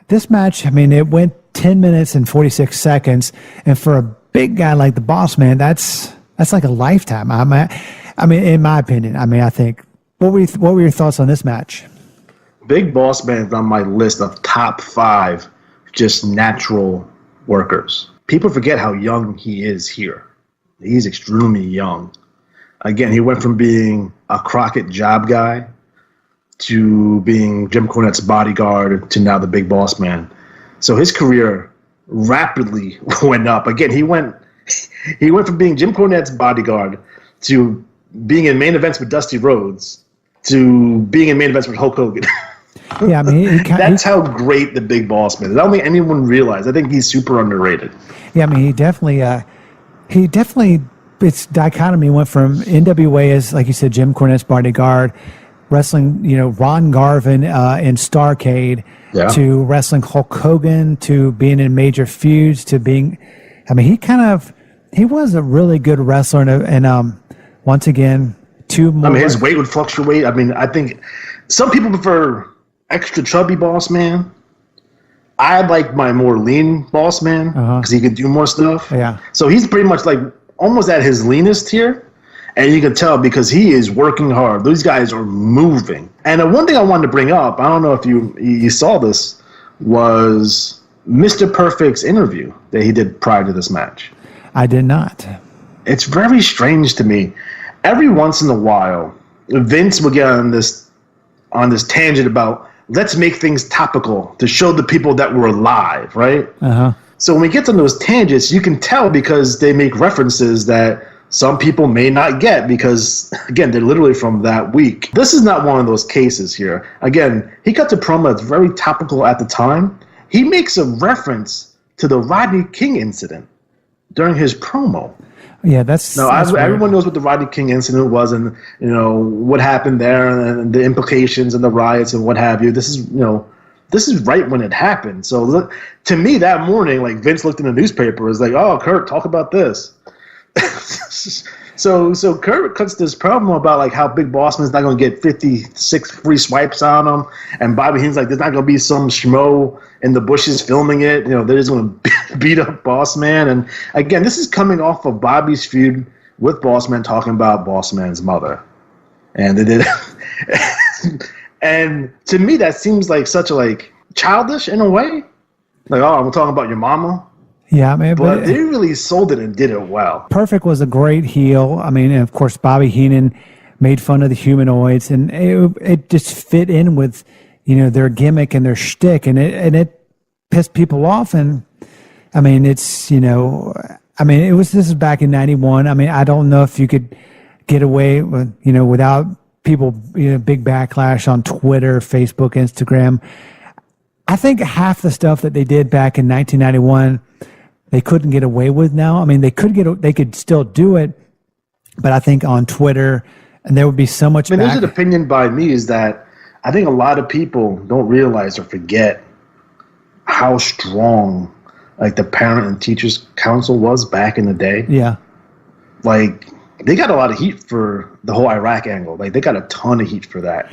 this match, it went 10 minutes and 46 seconds, and for a big guy like the Boss Man, that's like a lifetime. I mean, in my opinion, I think. What were your thoughts on this match? Big Boss Man is on my list of top 5 just natural workers. People forget how young he is here. He's extremely young. Again, he went from being a Crockett job guy to being Jim Cornette's bodyguard to now the Big Boss Man. So his career rapidly went up. Again, he went from being Jim Cornette's bodyguard to being in main events with Dusty Rhodes to being in main events with Hulk Hogan. Yeah, that's how great the Big Boss Man is. I don't think anyone realized. I think he's super underrated. Yeah, he definitely its dichotomy went from NWA as, like you said, Jim Cornette's bodyguard, wrestling, Ron Garvin in Starrcade, to wrestling Hulk Hogan, to being in major feuds, to being, he was a really good wrestler, and once again, two more. His weight would fluctuate. I think some people prefer extra chubby Boss Man. I like my more lean Boss Man because he could do more stuff. Yeah. So he's pretty much like almost at his leanest here. And you can tell because he is working hard. Those guys are moving. And one thing I wanted to bring up, I don't know if you saw this, was Mr. Perfect's interview that he did prior to this match. I did not. It's very strange to me. Every once in a while, Vince will get on this tangent about let's make things topical to show the people that we're alive, right? Uh-huh. So when we get to those tangents, you can tell because they make references that some people may not get because, again, they're literally from that week. This is not one of those cases here. Again, he cut a promo that's very topical at the time. He makes a reference to the Rodney King incident during his promo. Yeah, that's everyone knows what the Rodney King incident was, and what happened there, and the implications, and the riots, and what have you. This is right when it happened. So look, to me, that morning, like Vince looked in the newspaper, was like, "Oh, Kurt, talk about this." So Kurt cuts this promo about like how Big Boss Man's not going to get 56 free swipes on him, and Bobby Heenan's like, "There's not going to be some schmo in the bushes filming it. They're just going to beat up Boss Man." And again, this is coming off of Bobby's feud with Boss Man, talking about Boss Man's mother, and they did. And to me, that seems like such a childish in a way. Like, oh, I'm talking about your mama. Yeah, man, but they really sold it and did it well. Perfect was a great heel. I mean, and of course, Bobby Heenan made fun of the humanoids, and it just fit in with their gimmick and their shtick, and it pissed people off. And I mean, this is back in '91. I mean, I don't know if you could get away with without people big backlash on Twitter, Facebook, Instagram. I think half the stuff that they did back in 1991. They couldn't get away with now. I mean, they could still do it, but I think on Twitter, and there would be so much. There's an opinion by me is that I think a lot of people don't realize or forget how strong the Parent and Teachers Council was back in the day. Yeah, they got a lot of heat for the whole Iraq angle. They got a ton of heat for that.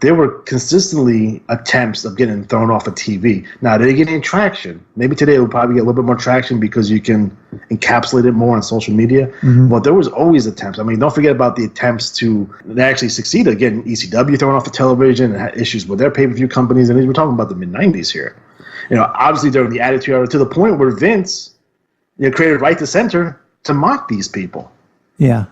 There were consistently attempts of getting thrown off of TV. Now, did they get any traction? Maybe today it would probably get a little bit more traction because you can encapsulate it more on social media. Mm-hmm. But there was always attempts. I mean, don't forget about the attempts they actually succeeded. Again, ECW thrown off the television and had issues with their pay-per-view companies. And we're talking about the mid-'90s here. Obviously during the Attitude Era, to the point where Vince created Right to Center to mock these people. Yeah.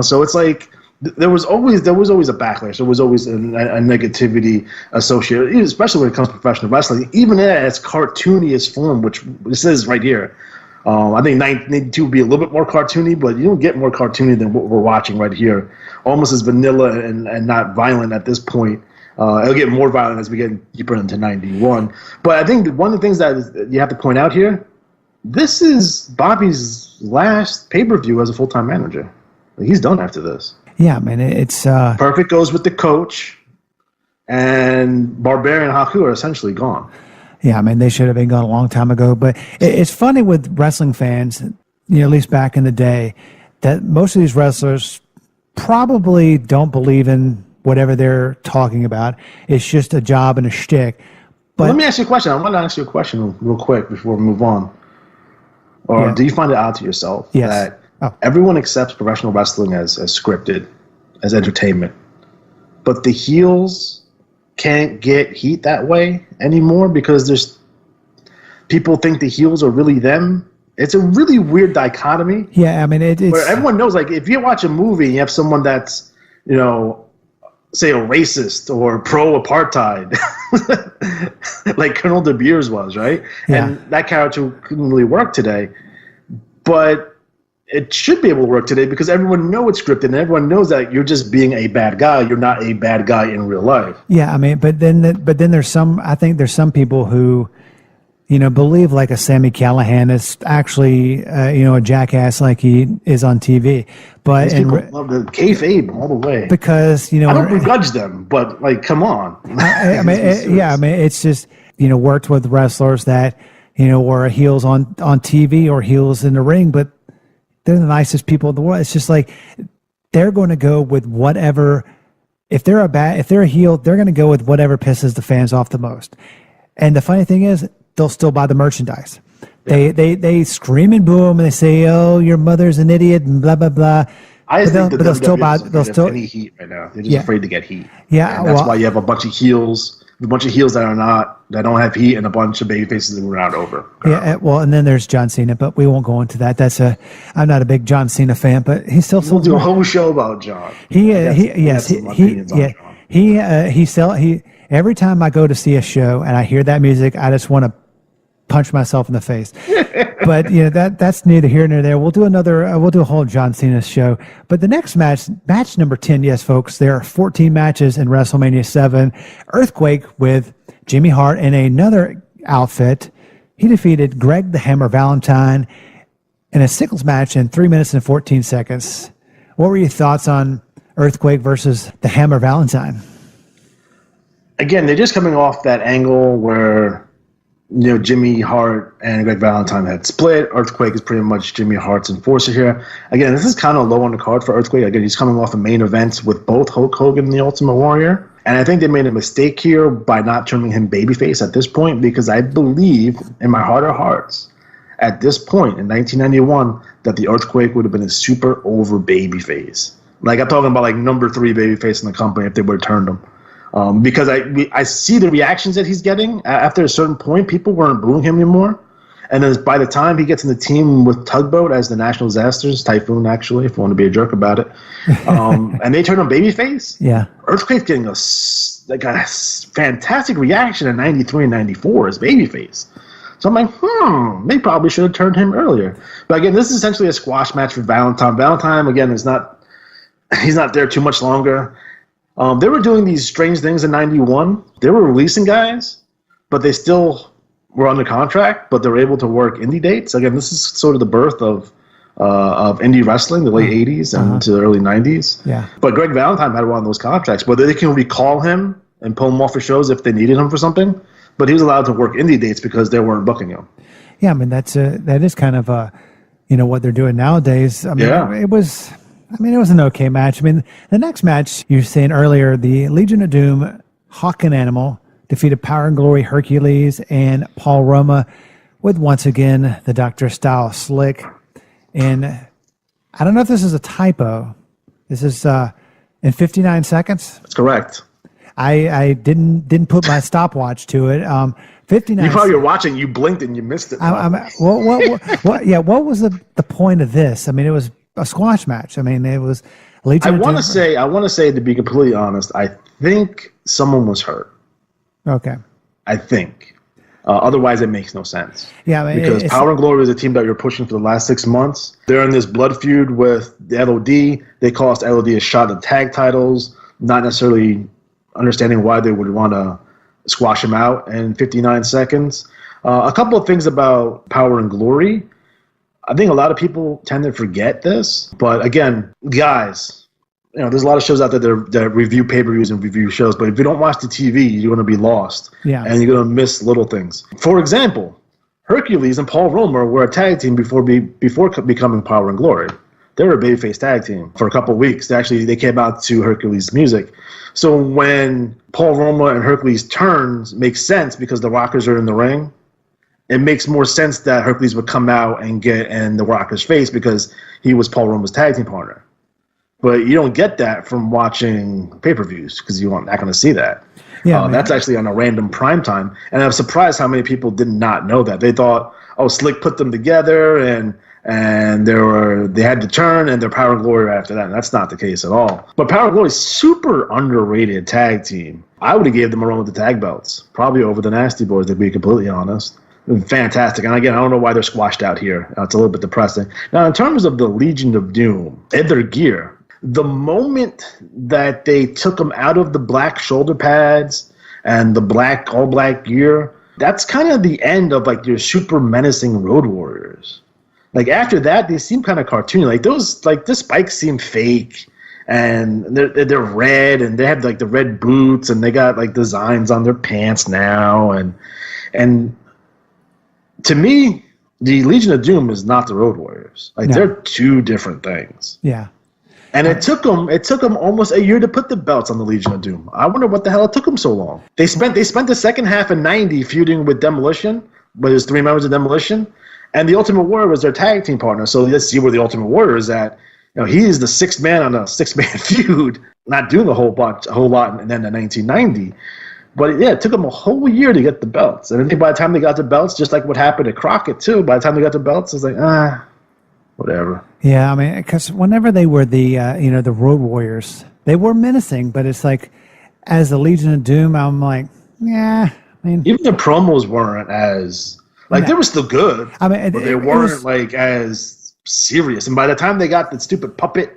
So it's like there was always a backlash. There was always a negativity associated, especially when it comes to professional wrestling, even in its cartooniest form, which it says right here. I think 1992 would be a little bit more cartoony, but you don't get more cartoony than what we're watching right here. Almost as vanilla and not violent at this point. It'll get more violent as we get deeper into 91. But I think one of the things that you have to point out here, this is Bobby's last pay-per-view as a full-time manager. He's done after this. Yeah, man, it's... Perfect goes with the coach, and Barbarian and Haku are essentially gone. Yeah, I mean, they should have been gone a long time ago. But it's funny with wrestling fans, at least back in the day, that most of these wrestlers probably don't believe in whatever they're talking about. It's just a job and a shtick. But let me ask you a question. I want to ask you a question real quick before we move on. Or do you find it odd to yourself that everyone accepts professional wrestling as scripted, as entertainment, but the heels can't get heat that way anymore because people think the heels are really them? It's a really weird dichotomy. Yeah, I mean, it's where everyone knows, if you watch a movie and you have someone that's, say a racist or pro-apartheid, like Colonel De Beers was, right? Yeah. And that character couldn't really work today. But it should be able to work today because everyone knows it's scripted and everyone knows that you're just being a bad guy. You're not a bad guy in real life. Yeah, I mean, but then there's some people who, believe like a Sammy Callahan is actually, a jackass like he is on TV. But these people love the kayfabe all the way. Because, I don't begrudge them, but come on. It's just, worked with wrestlers that, were heels on TV or heels in the ring, but they're the nicest people in the world. It's just like they're going to go with whatever. If they're a heel, they're going to go with whatever pisses the fans off the most. And the funny thing is, they'll still buy the merchandise. Yeah. They scream and boo them, and they say, "Oh, your mother's an idiot," and blah blah blah. I think they'll still buy. They'll still any heat right now. They're just afraid to get heat. Yeah, and that's why you have a bunch of heels that are not that don't have heat and a bunch of baby faces that we're not over. Yeah, well, and then there's John Cena, but we won't go into that. I'm not a big John Cena fan, but he's still. We'll do a whole show about John. Every time I go to see a show and I hear that music, I just want to punch myself in the face. But that's neither here nor there. We'll do a whole John Cena show. But the next match number 10, yes, folks, there are 14 matches in WrestleMania 7. Earthquake with Jimmy Hart in another outfit. He defeated Greg the Hammer Valentine in a singles match in 3 minutes and 14 seconds. What were your thoughts on Earthquake versus the Hammer Valentine? Again, they're just coming off that angle where Jimmy Hart and Greg Valentine had split. Earthquake is pretty much Jimmy Hart's enforcer here. Again, this is kind of low on the card for Earthquake. Again, he's coming off a main event with both Hulk Hogan and the Ultimate Warrior. And I think they made a mistake here by not turning him babyface at this point, because I believe in my heart of hearts at this point in 1991 that the Earthquake would have been a super over babyface. Like, I'm talking about like number 3 babyface in the company if they would have turned him. Because I see the reactions that he's getting. After a certain point, people weren't booing him anymore. And then by the time he gets in the team with Tugboat as the National Disasters, Typhoon actually, if you want to be a jerk about it, and they turn him babyface, yeah, Earthquake's getting a fantastic reaction in 93 and 94 as babyface. So I'm like, they probably should have turned him earlier. But again, this is essentially a squash match for Valentine. Valentine, again, he's not there too much longer. They were doing these strange things in 91. They were releasing guys, but they still were under contract, but they were able to work indie dates. Again, this is sort of the birth of indie wrestling, the late 80s and into the early 90s. Yeah. But Greg Valentine had one of those contracts, whether they can recall him and pull him off for shows if they needed him for something, but he was allowed to work indie dates because they weren't booking him. Yeah, I mean, that is kind of what they're doing nowadays. I mean, it was an okay match. I mean, the next match, you were saying earlier, the Legion of Doom, Hawk and Animal, defeated Power and Glory Hercules and Paul Roma with, once again, the Dr. Style Slick. And I don't know if this is a typo. This is in 59 seconds. That's correct. I didn't put my stopwatch to it. 59. You probably were watching. You blinked and you missed it. What was the point of this? I mean, it was a squash match. I mean, it was Legion. I want to say, to be completely honest, I think someone was hurt. Okay. I think. Otherwise, it makes no sense. Yeah, I mean, because Power and Glory is a team that you're pushing for the last 6 months. They're in this blood feud with the LOD. They cost LOD a shot at tag titles, not necessarily understanding why they would want to squash them out in 59 seconds. A couple of things about Power and Glory. I think a lot of people tend to forget this. But again, guys, there's a lot of shows out there that review pay-per-views and review shows, but if you don't watch the TV, you're going to be lost. Yeah. And you're going to miss little things. For example, Hercules and Paul Roma were a tag team before becoming Power and Glory. They were a babyface tag team for a couple of weeks. They came out to Hercules music. So when Paul Roma and Hercules turns makes sense because the Rockers are in the ring. It makes more sense that Hercules would come out and get in the Rocker's face because he was Paul Roma's tag team partner. But you don't get that from watching pay-per-views because you're not going to see that. Yeah, that's actually on a random prime time. And I'm surprised how many people did not know that. They thought, Slick put them together and they had to turn and they're Power and Glory after that. And that's not the case at all. But Power and Glory is super underrated tag team. I would have gave them a run with the tag belts, probably over the Nasty Boys, to be completely honest. Fantastic. And again, I don't know why they're squashed out here. It's a little bit depressing. Now, in terms of the Legion of Doom and their gear, the moment that they took them out of the black shoulder pads and the all black gear, that's kind of the end of like your super menacing Road Warriors. Like after that, they seem kind of cartoony. Like the spikes seem fake, and they're red, and they have like the red boots, and they got like designs on their pants now, and to me, the Legion of Doom is not the Road Warriors. Like they're two different things. Yeah. And it took them almost a year to put the belts on the Legion of Doom. I wonder what the hell it took them so long. They spent the second half of 90 feuding with Demolition, where there's 3 members of Demolition, and the Ultimate Warrior was their tag team partner. So let's see where the Ultimate Warrior is at. He is the 6th man on a 6-man feud, not doing a whole lot. And then in 1990, But yeah, it took them a whole year to get the belts. And I think by the time they got the belts, just like what happened to Crockett too, by the time they got the belts, it's like, whatever. Yeah, I mean, because whenever they were the the Road Warriors, they were menacing, but it's like, as the Legion of Doom, I'm like, yeah. I mean, even the promos weren't as like they were still good. I mean, but they weren't like as serious. And by the time they got the stupid puppet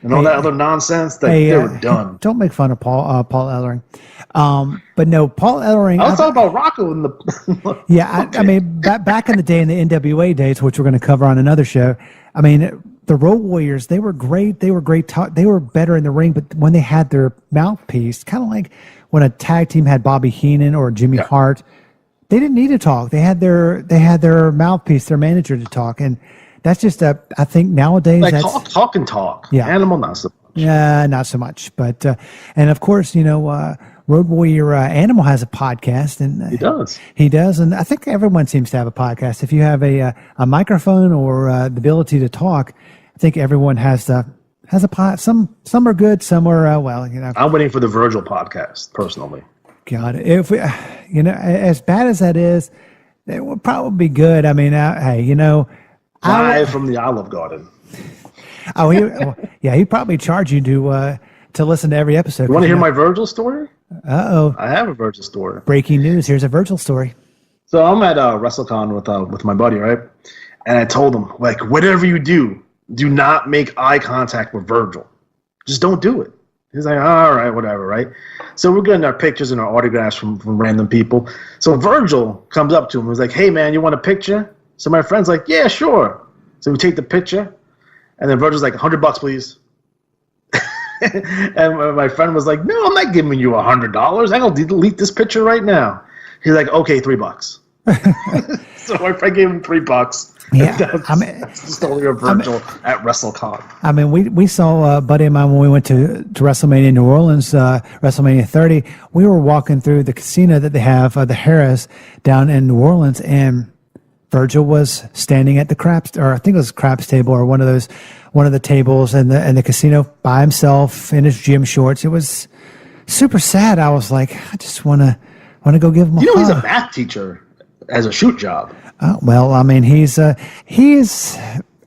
and all that other nonsense, they were done. Don't make fun of Paul Ellering. But no, Paul Ellering. I was talking about Rocco and the. Yeah, I mean, back in the day, in the NWA days, which we're going to cover on another show. I mean, the Road Warriors, they were great. They were great. They were better in the ring, but when they had their mouthpiece, kind of like when a tag team had Bobby Heenan or Jimmy Hart, they didn't need to talk. They had their mouthpiece, their manager to talk, and that's just I think nowadays like that's talk and talk. Yeah, Animal not so much. Yeah, not so much. But and of course, Road Warrior Animal has a podcast, and he does. He does, and I think everyone seems to have a podcast. If you have a microphone or the ability to talk, I think everyone has a pod. Some are good, some are I'm waiting for the Virgil podcast personally. God, if we, as bad as that is, it would probably be good. I mean, hey, Live from the Olive Garden. Oh, he'd probably charge you to listen to every episode. You want to hear my Virgil story? Uh-oh. I have a Virgil story. Breaking news. Here's a Virgil story. So I'm at WrestleCon with my buddy, right? And I told him, like, whatever you do not make eye contact with Virgil. Just don't do it. He's like, all right, whatever, right? So we're getting our pictures and our autographs from random people. So Virgil comes up to him and was like, hey, man, you want a picture? So my friend's like, yeah, sure. So we take the picture. And then Virgil's like, $100, please. And my friend was like, no, I'm not giving you $100. I'm going to delete this picture right now. He's like, okay, $3. So my friend gave him $3. Yeah, that's the story of Virgil at WrestleCon. I mean, we saw a buddy of mine when we went to WrestleMania New Orleans, WrestleMania 30. We were walking through the casino that they have, the Harris, down in New Orleans, and Virgil was standing at the craps, or I think it was craps table, or one of the tables in the casino by himself in his gym shorts. It was super sad. I was like, I just want to go give him a hug. He's a math teacher as a shoot job. Oh, well, I mean, he's.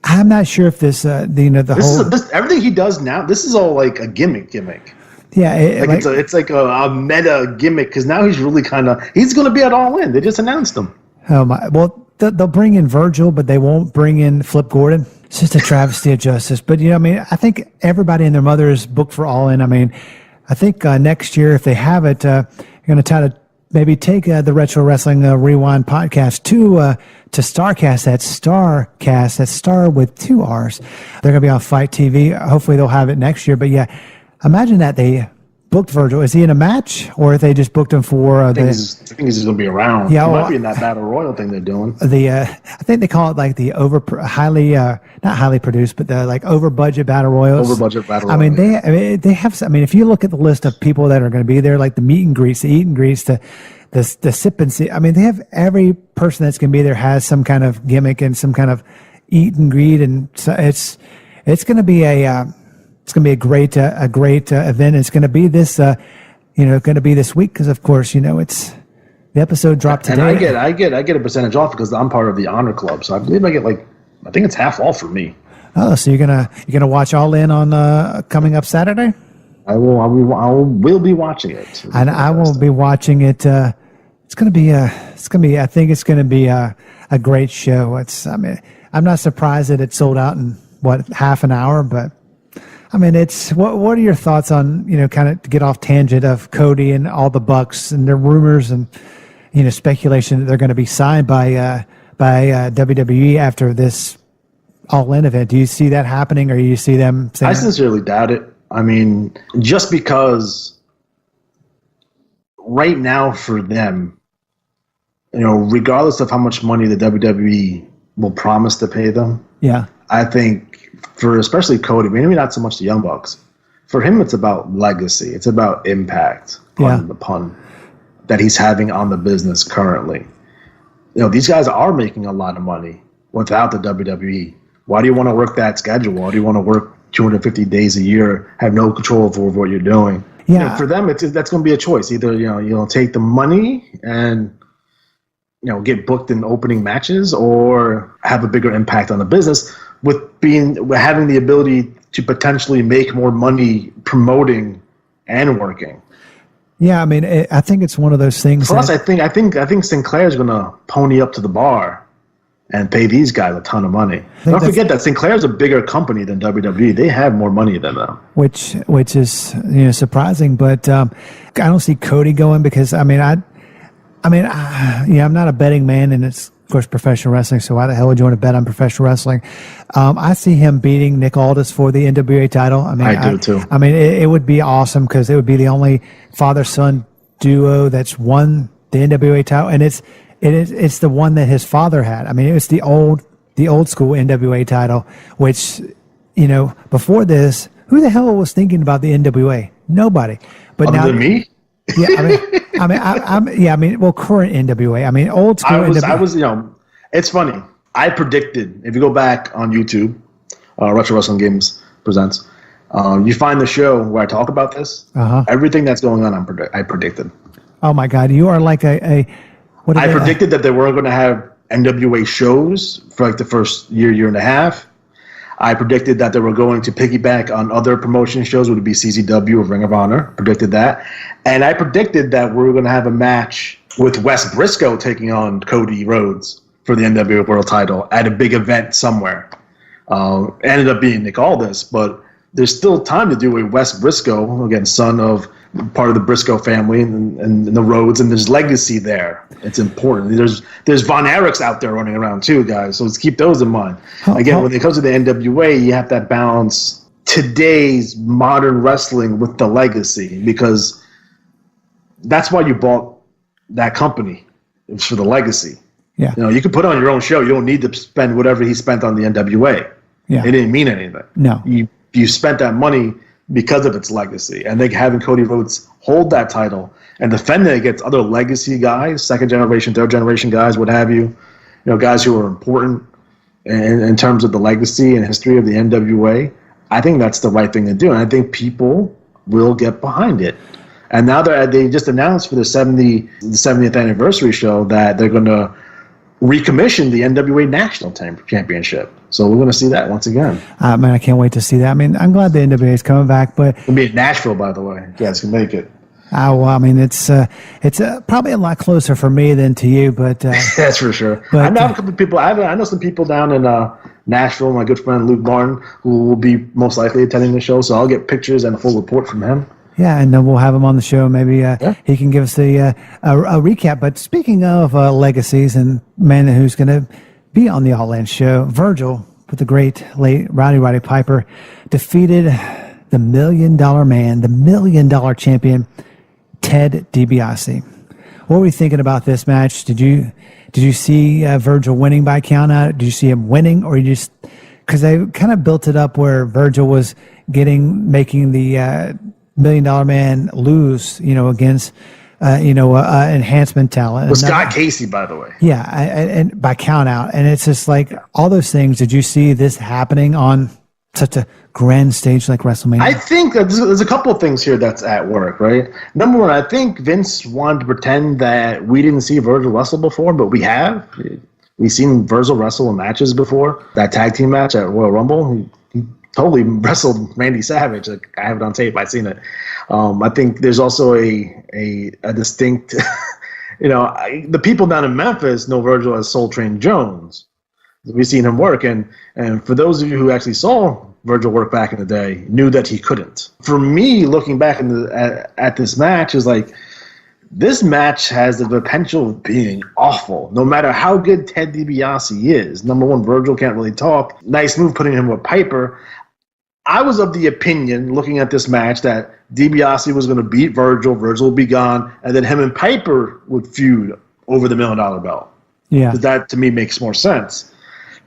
I'm not sure if this, everything he does now. This is all like a gimmick. Yeah, it's like a meta gimmick because now he's really he's going to be at All In. They just announced him. Oh my! Well, they'll bring in Virgil, but they won't bring in Flip Gordon. It's just a travesty of justice. But I think everybody and their mother is booked for All In. I mean, I think next year, if they have it, you're going to try to maybe take the Retro Wrestling Rewind podcast to Starcast. That's Star with 2 R's. They're going to be on Fight TV. Hopefully, they'll have it next year. But yeah, imagine that they booked Virgil. Is he in a match, or if they just booked him for I think he's just going to be around. Yeah, he might be in that Battle Royal thing they're doing. I think they call it like the not highly produced, but the like over budget Battle Royals. Over budget Battle Royal. I mean, they have. I mean, if you look at the list of people that are going to be there, like the meet and greets, the eat and greets, the sip and see. I mean, they have every person that's going to be there has some kind of gimmick and some kind of eat and greet, and so it's going to be a. It's going to be a great event. It's going to be this, going to be this week because, of course, it's the episode dropped today. And I get a percentage off because I'm part of the Honor Club. So I believe I get I think it's half off for me. Oh, so you're gonna watch All In on coming up Saturday? I will be watching it. And I will be watching it. I think it's going to be a great show. I'm not surprised that it sold out in half an hour, but. I mean, what are your thoughts on, kind of to get off tangent of Cody and all the Bucks and their rumors and, speculation that they're going to be signed by WWE after this All In event. Do you see that happening, or you see them saying? I sincerely doubt it. I mean, just because right now for them, regardless of how much money the WWE will promise to pay them, yeah, I think. For especially Cody, maybe not so much the Young Bucks. For him, it's about legacy. It's about impact on the pun that he's having on the business currently. These guys are making a lot of money without the WWE. Why do you want to work that schedule? Why do you want to work 250 days a year, have no control over what you're doing? Yeah. For them, that's going to be a choice. Either you'll take the money and get booked in opening matches, or have a bigger impact on the business with having the ability to potentially make more money promoting and working. Yeah, I mean, I think it's one of those things. Plus, I think Sinclair's going to pony up to the bar and pay these guys a ton of money. Don't forget that Sinclair's a bigger company than WWE. They have more money than them. Which is surprising, but I don't see Cody going because I'm not a betting man, and it's of course professional wrestling. So why the hell would you want to bet on professional wrestling? I see him beating Nick Aldis for the NWA title. I do too. I mean, it would be awesome because it would be the only father-son duo that's won the NWA title, and it's the one that his father had. I mean, it was the old school NWA title, which before this, who the hell was thinking about the NWA? Nobody. But Other now than me. Yeah, well, current NWA. I mean, old school NWA. I was, it's funny. I predicted, if you go back on YouTube, Retro Wrestling Games Presents, you find the show where I talk about this. Everything that's going on, I predicted. Oh my God, you are like I predicted that they weren't going to have NWA shows for like the first year and a half. I predicted that they were going to piggyback on other promotion shows, would it be CZW or Ring of Honor. Predicted that. And I predicted that we were going to have a match with Wes Briscoe taking on Cody Rhodes for the NWA World title at a big event somewhere. Ended up being Nick Aldis, but there's still time to do a Wes Briscoe, again, son of part of the Briscoe family and the Rhodes, and there's legacy there. It's important. There's Von Erichs out there running around too, guys, so let's keep those in mind. Again, when it comes to the NWA, you have to balance today's modern wrestling with the legacy, because that's why you bought that company. It's for the legacy. Yeah. You can put on your own show. You don't need to spend whatever he spent on the NWA. Yeah. It didn't mean anything. No. You spent that money because of its legacy. And having Cody Rhodes hold that title and defend it against other legacy guys, second generation, third generation guys, what have you, guys who are important in terms of the legacy and history of the NWA, I think that's the right thing to do. And I think people will get behind it. And now they just announced for the 70th anniversary show that they're going to recommission the NWA National Championship. So we're going to see that once again. Man, I can't wait to see that. I mean, I'm glad the NWA is coming back, but it'll be in Nashville, by the way. You guys can make it. Well, I mean, it's probably a lot closer for me than to you, but that's for sure. But, I know a couple of people. I know some people down in Nashville. My good friend Luke Martin, who will be most likely attending the show. So I'll get pictures and a full report from him. Yeah, and then we'll have him on the show. Maybe he can give us a recap. But speaking of legacies and man who's going to be on the All In show, Virgil, with the great late Roddy Piper, defeated the $1 million man, the $1 million champion, Ted DiBiase. What were you thinking about this match? Did you see Virgil winning by count out? Did you see him winning, or you just because they kind of built it up where Virgil was making the $1 million man lose, against enhancement talent. With Scott Casey, by the way. Yeah, and by count out, and it's just like all those things. Did you see this happening on such a grand stage like WrestleMania? I think that there's a couple of things here that's at work, right? Number one, I think Vince wanted to pretend that we didn't see Virgil wrestle before, but we have. We've seen Virgil wrestle in matches before. That tag team match at Royal Rumble, he totally wrestled Randy Savage. Like, I have it on tape. I've seen it. I think there's also a distinct, the people down in Memphis know Virgil as Soul Train Jones. We've seen him work, and for those of you who actually saw Virgil work back in the day, knew that he couldn't. For me, looking back at this match, is like, this match has the potential of being awful, no matter how good Ted DiBiase is. Number one, Virgil can't really talk. Nice move putting him with Piper. I was of the opinion, looking at this match, that DiBiase was going to beat Virgil would be gone, and then him and Piper would feud over the $1 million belt. Yeah. That, to me, makes more sense.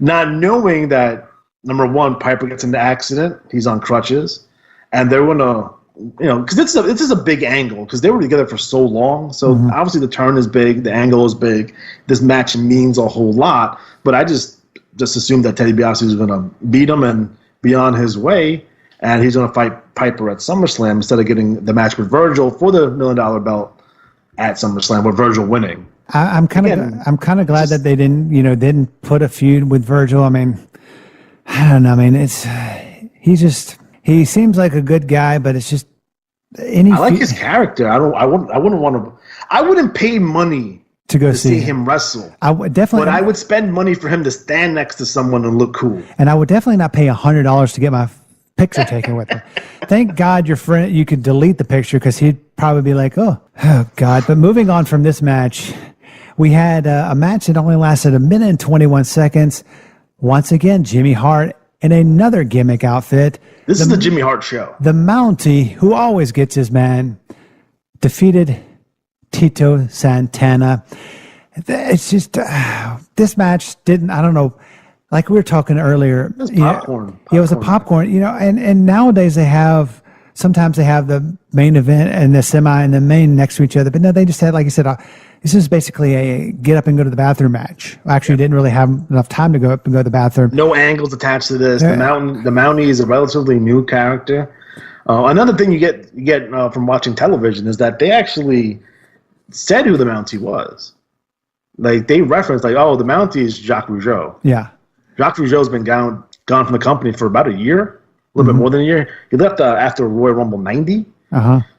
Not knowing that, number one, Piper gets in the accident, he's on crutches, and they're going to, because this is a big angle, because they were together for so long, so obviously the turn is big, the angle is big, this match means a whole lot, but I just assumed that Ted DiBiase was going to beat him and be on his way, and he's going to fight Piper at SummerSlam instead of getting the match with Virgil for the $1 million belt at SummerSlam, with Virgil winning. I'm kind of glad that they didn't put a feud with Virgil. I mean, I don't know. I mean, he seems like a good guy, but it's just I like his character. I wouldn't pay money to go see him wrestle. I would definitely, but I would spend money for him to stand next to someone and look cool. And I would definitely not pay $100 to get my picture taken with him. Thank God your friend, you could delete the picture, because he'd probably be like, oh God. But moving on from this match, we had a match that only lasted 1 minute and 21 seconds. Once again, Jimmy Hart in another gimmick outfit. This is the Jimmy Hart show. The Mountie, who always gets his man, defeated Tito Santana. It's just, this match didn't, I don't know, like we were talking earlier. It was popcorn. It was a popcorn, and nowadays sometimes they have the main event and the semi and the main next to each other. But no, they just had, like you said, this is basically a get up and go to the bathroom match. Actually, didn't really have enough time to go up and go to the bathroom. No angles attached to this. The Mountie is a relatively new character. Another thing you get from watching television is that they actually said who the Mountie was. Like, they referenced, like, oh, the Mountie is Jacques Rougeau. Yeah. Jacques Rougeau's been gone from the company for about a year, a little bit more than a year. He left after Royal Rumble 90.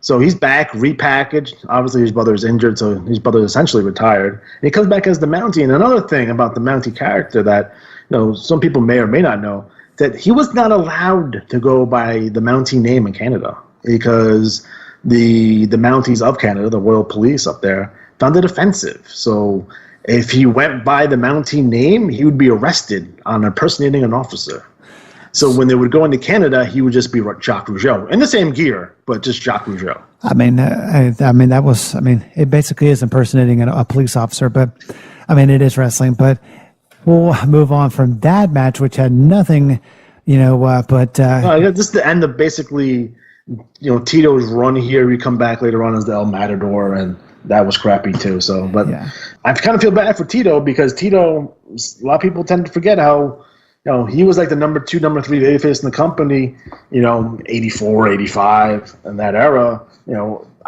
So he's back, repackaged. Obviously, his brother is injured, so his brother essentially retired. And he comes back as the Mountie. And another thing about the Mountie character that some people may or may not know, that he was not allowed to go by the Mountie name in Canada, because the Mounties of Canada, the Royal Police up there, found it offensive. So if he went by the Mountie name, he would be arrested on impersonating an officer. So when they would go into Canada, he would just be Jacques Rougeau in the same gear, but just Jacques Rougeau. It basically is impersonating a police officer, but I mean, it is wrestling. But we'll move on from that match, which had nothing, this is the end of basically, Tito's run here. We come back later on as the El Matador, and that was crappy too. So, but yeah. I kind of feel bad for Tito, because Tito, a lot of people tend to forget how, he was like the number 2, number 3 babyface in the company, 84, 85, in that era,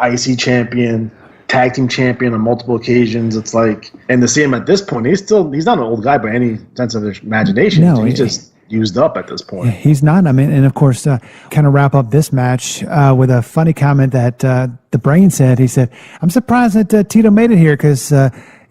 IC champion, tag team champion on multiple occasions. It's like, and to see him at this point, he's not an old guy by any sense of imagination. No, he's just used up at this point. He's not. I mean, and of course, kind of wrap up this match with a funny comment that the Brain said. He said, I'm surprised that Tito made it here, because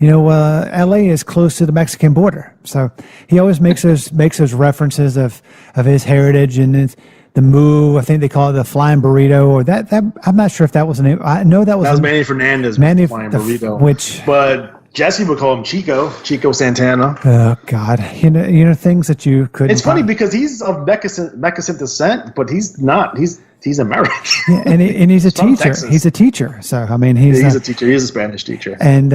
LA is close to the Mexican border. So he always makes those references of his heritage and the move. I think they call it the flying burrito, or that I'm not sure if that was the name. I know that was Manny Fernandez, flying burrito. But Jesse would call him Chico Santana. Oh God, things that you couldn't. It's funny because he's of Mexican descent, but he's not. He's American. Yeah, and he's a teacher. Texas. He's a teacher. So I mean, he's a teacher. He's a Spanish teacher. And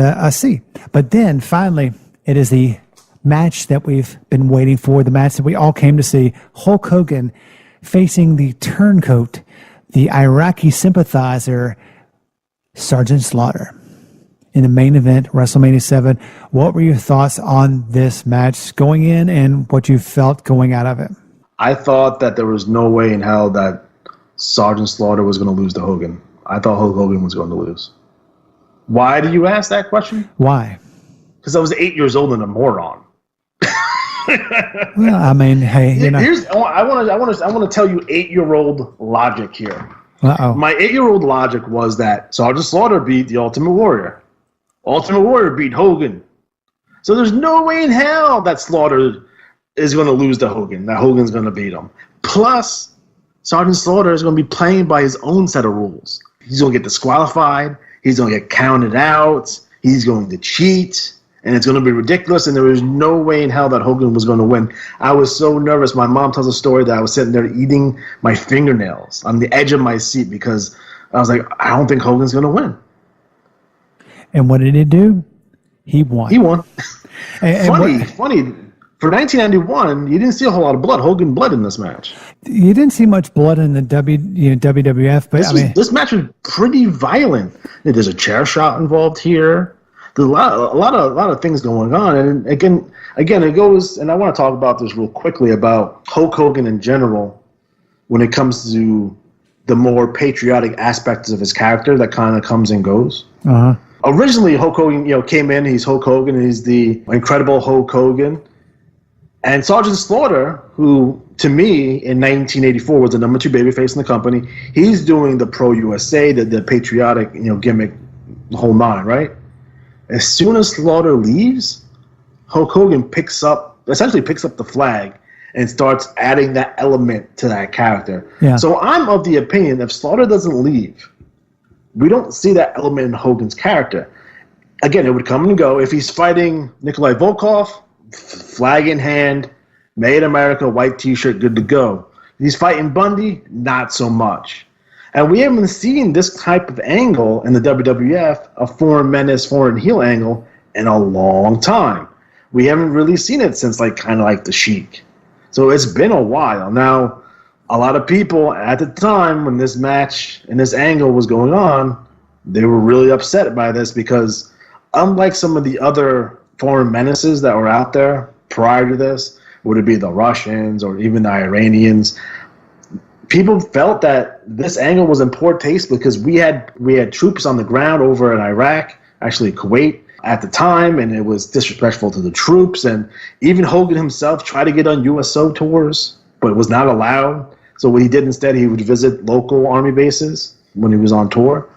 but then finally, it is the match that we've been waiting for. The match that we all came to see: Hulk Hogan facing the turncoat, the Iraqi sympathizer, Sergeant Slaughter, in the main event, WrestleMania 7. What were your thoughts on this match going in, and what you felt going out of it? I thought that there was no way in hell that Sergeant Slaughter was going to lose to Hogan. I thought Hulk Hogan was going to lose. Why do you ask that question? Why? Because I was 8 years old and a moron. Well, I mean, hey, I want to tell you 8-year-old logic here. Uh-oh. My 8-year-old logic was that Sergeant Slaughter beat the Ultimate Warrior. Ultimate Warrior beat Hogan. So there's no way in hell that Slaughter is going to lose to Hogan, that Hogan's going to beat him. Plus, Sergeant Slaughter is going to be playing by his own set of rules. He's going to get disqualified. He's going to get counted out. He's going to cheat. And it's going to be ridiculous, and there was no way in hell that Hogan was going to win. I was so nervous. My mom tells a story that I was sitting there eating my fingernails on the edge of my seat, because I was like, I don't think Hogan's going to win. And what did he do? He won. Funny. For 1991, you didn't see a whole lot of blood. Hogan bled in this match. You didn't see much blood in the WWF, but this match was pretty violent. There's a chair shot involved here. There's a lot of things going on, and again, it goes. And I want to talk about this real quickly about Hulk Hogan in general. when it comes to the more patriotic aspects of his character that kind of comes and goes. Originally, Hulk Hogan, came in. He's Hulk Hogan. He's the Incredible Hulk Hogan. And Sergeant Slaughter, who to me in 1984 was the number 2 babyface in the company, he's doing the pro USA, the patriotic, gimmick, the whole nine, right? As soon as Slaughter leaves, Hulk Hogan essentially picks up the flag and starts adding that element to that character. Yeah. So I'm of the opinion if Slaughter doesn't leave, we don't see that element in Hogan's character. Again, it would come and go. If he's fighting Nikolai Volkov, flag in hand, Made in America, white t-shirt, good to go. If he's fighting Bundy, not so much. And we haven't seen this type of angle in the WWF, a foreign menace, foreign heel angle, in a long time. We haven't really seen it since kind of like the Sheik. So it's been a while. Now, a lot of people at the time when this match and this angle was going on, they were really upset by this because unlike some of the other foreign menaces that were out there prior to this, would it be the Russians or even the Iranians, people felt that this angle was in poor taste because we had troops on the ground over in Iraq, actually Kuwait at the time, and it was disrespectful to the troops. And even Hogan himself tried to get on USO tours, but was not allowed. So what he did instead, he would visit local army bases when he was on tour.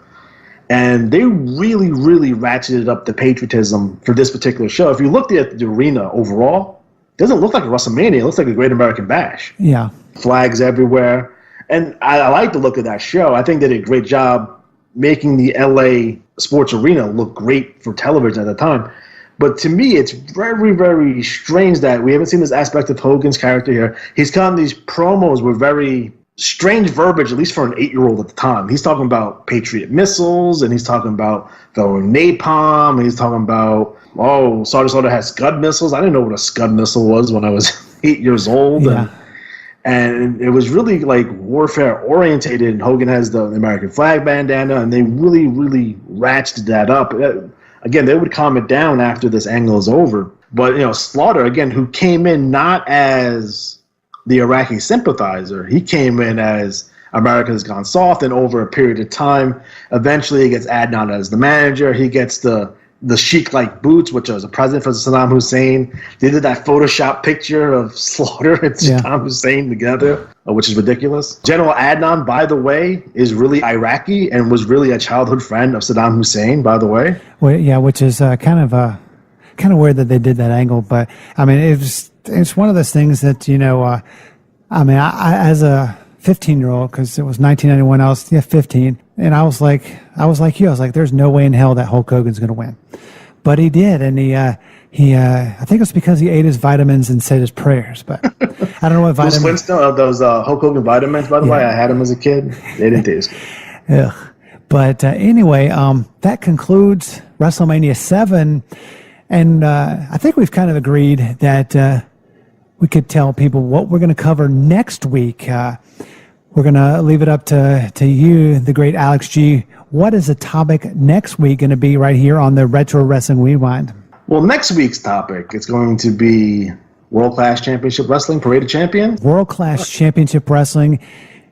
And they really, really ratcheted up the patriotism for this particular show. If you looked at the arena overall, it doesn't look like a WrestleMania. It looks like a Great American Bash. Yeah. Flags everywhere. And I like the look of that show. I think they did a great job making the LA sports arena look great for television at the time. But to me, it's very, very strange that we haven't seen this aspect of Hogan's character here. He's gotten these promos with very strange verbiage, at least for an 8-year-old at the time. He's talking about Patriot missiles, and he's talking about throwing napalm, and he's talking about, Sergeant Slaughter has Scud missiles. I didn't know what a Scud missile was when I was 8 years old. Yeah. And it was really warfare orientated, and Hogan has the American flag bandana, and they really, really ratcheted that up. Again, they would calm it down after this angle is over. But, Slaughter, again, who came in not as the Iraqi sympathizer, he came in as America's gone soft, and over a period of time, eventually he gets added on as the manager. He gets the Sheik-like boots, which was a present for Saddam Hussein. They did that Photoshop picture of Slaughter and Saddam Hussein together, which is ridiculous. General Adnan, by the way, is really Iraqi and was really a childhood friend of Saddam Hussein, by the way. Well, yeah, which is kind of weird that they did that angle. But, I mean, it's one of those things that, I as a 15-year-old, because it was 1991, I was 15, and I was like you. I was like, there's no way in hell that Hulk Hogan's going to win. But he did, and he I think it's because he ate his vitamins and said his prayers, but I don't know what vitamins. Those Hulk Hogan vitamins, by the way, I had them as a kid. They didn't taste good. Ugh. But anyway, that concludes WrestleMania 7, and I think we've kind of agreed that we could tell people what we're going to cover next week. We're going to leave it up to you, the great Alex G. What is the topic next week going to be right here on the Retro Wrestling Rewind? Well, next week's topic is going to be World Class Championship Wrestling, Parade of Champions. World Class Championship Wrestling.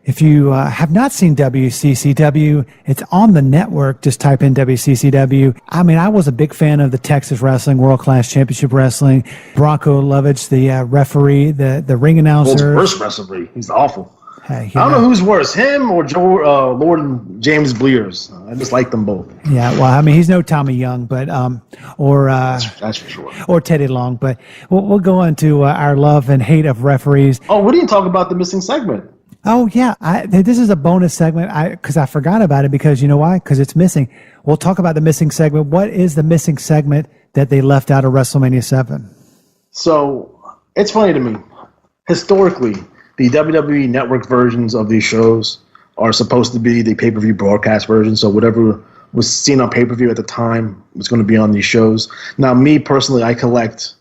If you have not seen WCCW, it's on the network. Just type in WCCW. I mean, I was a big fan of the Texas Wrestling, World Class Championship Wrestling. Bronco Lovitch, the referee, the ring announcer. Worst referee. He's awful. I don't know who's worse, him or Lord and James Blears. I just like them both. Yeah, well, I mean, he's no Tommy Young, but that's for sure. Or Teddy Long. But we'll go into our love and hate of referees. Oh, we didn't talk about the missing segment. Oh, yeah. This is a bonus segment because I forgot about it because you know why? Because it's missing. We'll talk about the missing segment. What is the missing segment that they left out of WrestleMania 7? So it's funny to me. Historically, the WWE Network versions of these shows are supposed to be the pay-per-view broadcast version. So whatever was seen on pay-per-view at the time was going to be on these shows. Now, me personally, I collect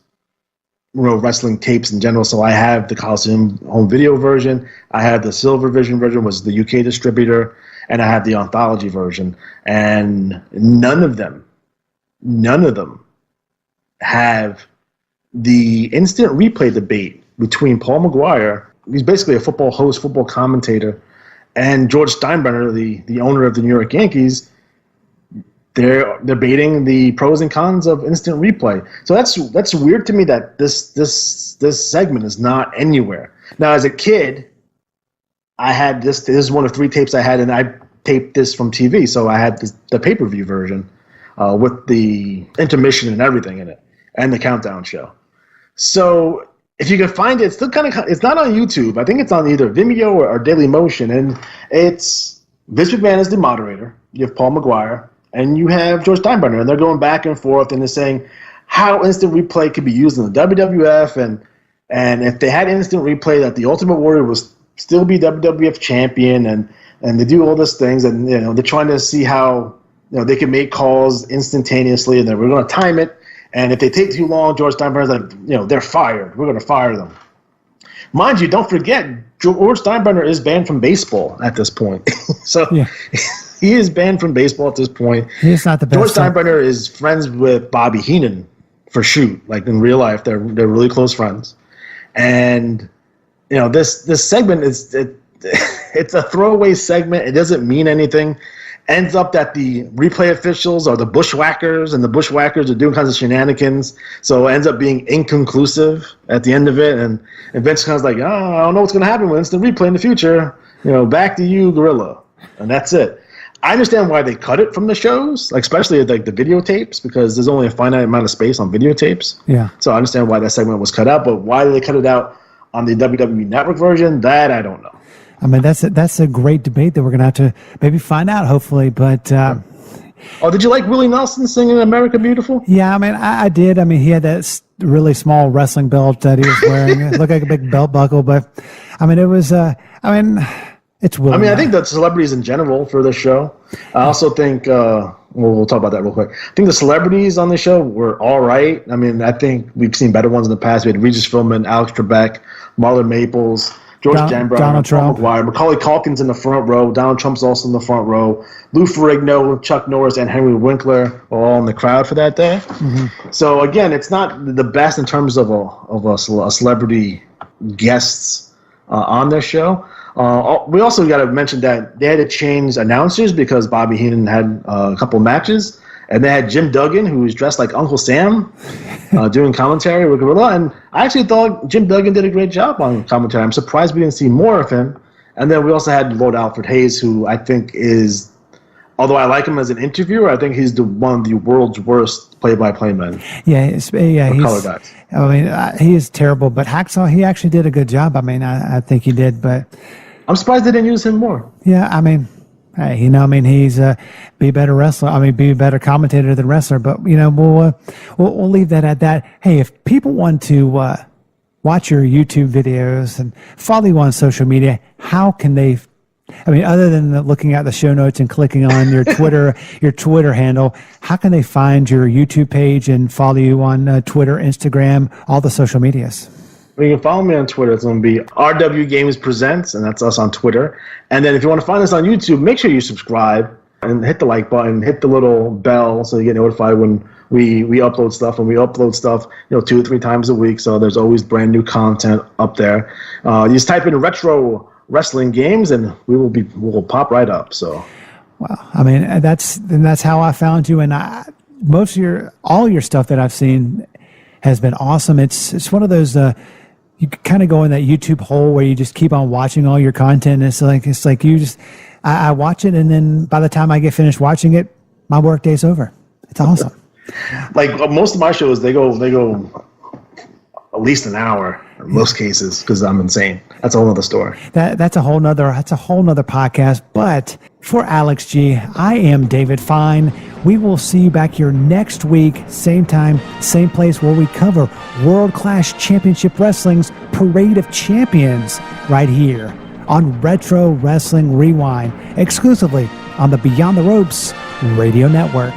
wrestling tapes in general. So I have the Coliseum home video version. I have the Silver Vision version, was the UK distributor, and I have the Anthology version. And none of them have the instant replay debate between Paul McGuire he's basically a football host, football commentator, and George Steinbrenner, the owner of the New York Yankees, they're debating the pros and cons of instant replay. So that's weird to me that this segment is not anywhere. Now, as a kid, I had this. This is one of 3 tapes I had, and I taped this from TV. So I had the pay-per-view version with the intermission and everything in it, and the countdown show. So if you can find it, it's still it's not on YouTube. I think it's on either Vimeo or Daily Motion, and it's Vince McMahon is the moderator. You have Paul McGuire, and you have George Steinbrenner, and they're going back and forth, and they're saying how instant replay could be used in the WWF, and if they had instant replay, that the Ultimate Warrior would still be WWF champion, and they do all these things, and they're trying to see how they can make calls instantaneously, and then we're going to time it. And if they take too long, George Steinbrenner's like, they're fired. We're going to fire them. Mind you, don't forget, George Steinbrenner is banned from baseball at this point. So yeah. He is banned from baseball at this point. He's not the best. George Steinbrenner is friends with Bobby Heenan for shoot. Like in real life, they're really close friends. And this segment is it's a throwaway segment. It doesn't mean anything. Ends up that the replay officials are the bushwhackers, and the bushwhackers are doing kinds of shenanigans. So it ends up being inconclusive at the end of it. And Vince kind of like, I don't know what's going to happen with instant replay in the future. Back to you, Gorilla. And that's it. I understand why they cut it from the shows, especially like the videotapes, because there's only a finite amount of space on videotapes. Yeah. So I understand why that segment was cut out, but why did they cut it out on the WWE Network version? That I don't know. I mean, that's a great debate that we're going to have to maybe find out, hopefully. But did you like Willie Nelson singing "America Beautiful"? Yeah, I mean, I did. I mean, he had that really small wrestling belt that he was wearing. It looked like a big belt buckle, but I mean, it was. It's Willie. I mean, I think the celebrities in general for the show. I also think we'll talk about that real quick. I think the celebrities on the show were all right. I mean, I think we've seen better ones in the past. We had Regis Philbin, Alex Trebek, Marlon Maples, George Janbrand, Donald Trump, McGuire, Macaulay Culkin's in the front row. Donald Trump's also in the front row. Lou Ferrigno, Chuck Norris, and Henry Winkler are all in the crowd for that day. Mm-hmm. So again, it's not the best in terms of a celebrity guests on their show. We also got to mention that they had to change announcers because Bobby Heenan had a couple matches, and they had Jim Duggan, who was dressed like Uncle Sam, doing commentary with Gorilla. And I actually thought Jim Duggan did a great job on commentary. I'm surprised we didn't see more of him. And then we also had Lord Alfred Hayes, who I think is, although I like him as an interviewer, I think he's one of the world's worst play-by-play men. Yeah, he's color guys. I mean, he is terrible. But Hacksaw, he actually did a good job. I mean, I think he did, but I'm surprised they didn't use him more. Yeah, I mean, hey, he's be a better wrestler. I mean, be a better commentator than wrestler. But we'll leave that at that. Hey, if people want to watch your YouTube videos and follow you on social media, how can they? I mean, other than looking at the show notes and clicking on your Twitter handle, how can they find your YouTube page and follow you on Twitter, Instagram, all the social medias? You can follow me on Twitter. It's going to be RW Games Presents, and that's us on Twitter. And then if you want to find us on YouTube, make sure you subscribe and hit the like button, hit the little bell so you get notified when we upload stuff. And we upload stuff 2 or 3 times a week, so there's always brand new content up there. You just type in retro wrestling games, and we'll pop right up. So, wow. I mean, that's how I found you, and all your stuff that I've seen has been awesome. It's one of those. You kind of go in that YouTube hole where you just keep on watching all your content. It's like you just, I watch it, and then by the time I get finished watching it, my work day's over. It's awesome. Like most of my shows, they go at least an hour in most cases because I'm insane. That's a whole other story. That's a whole nother podcast. But for Alex G, I am David Fine. We will see you back here next week, same time, same place, where we cover World Class Championship Wrestling's Parade of Champions right here on Retro Wrestling Rewind, exclusively on the Beyond the Ropes Radio Network.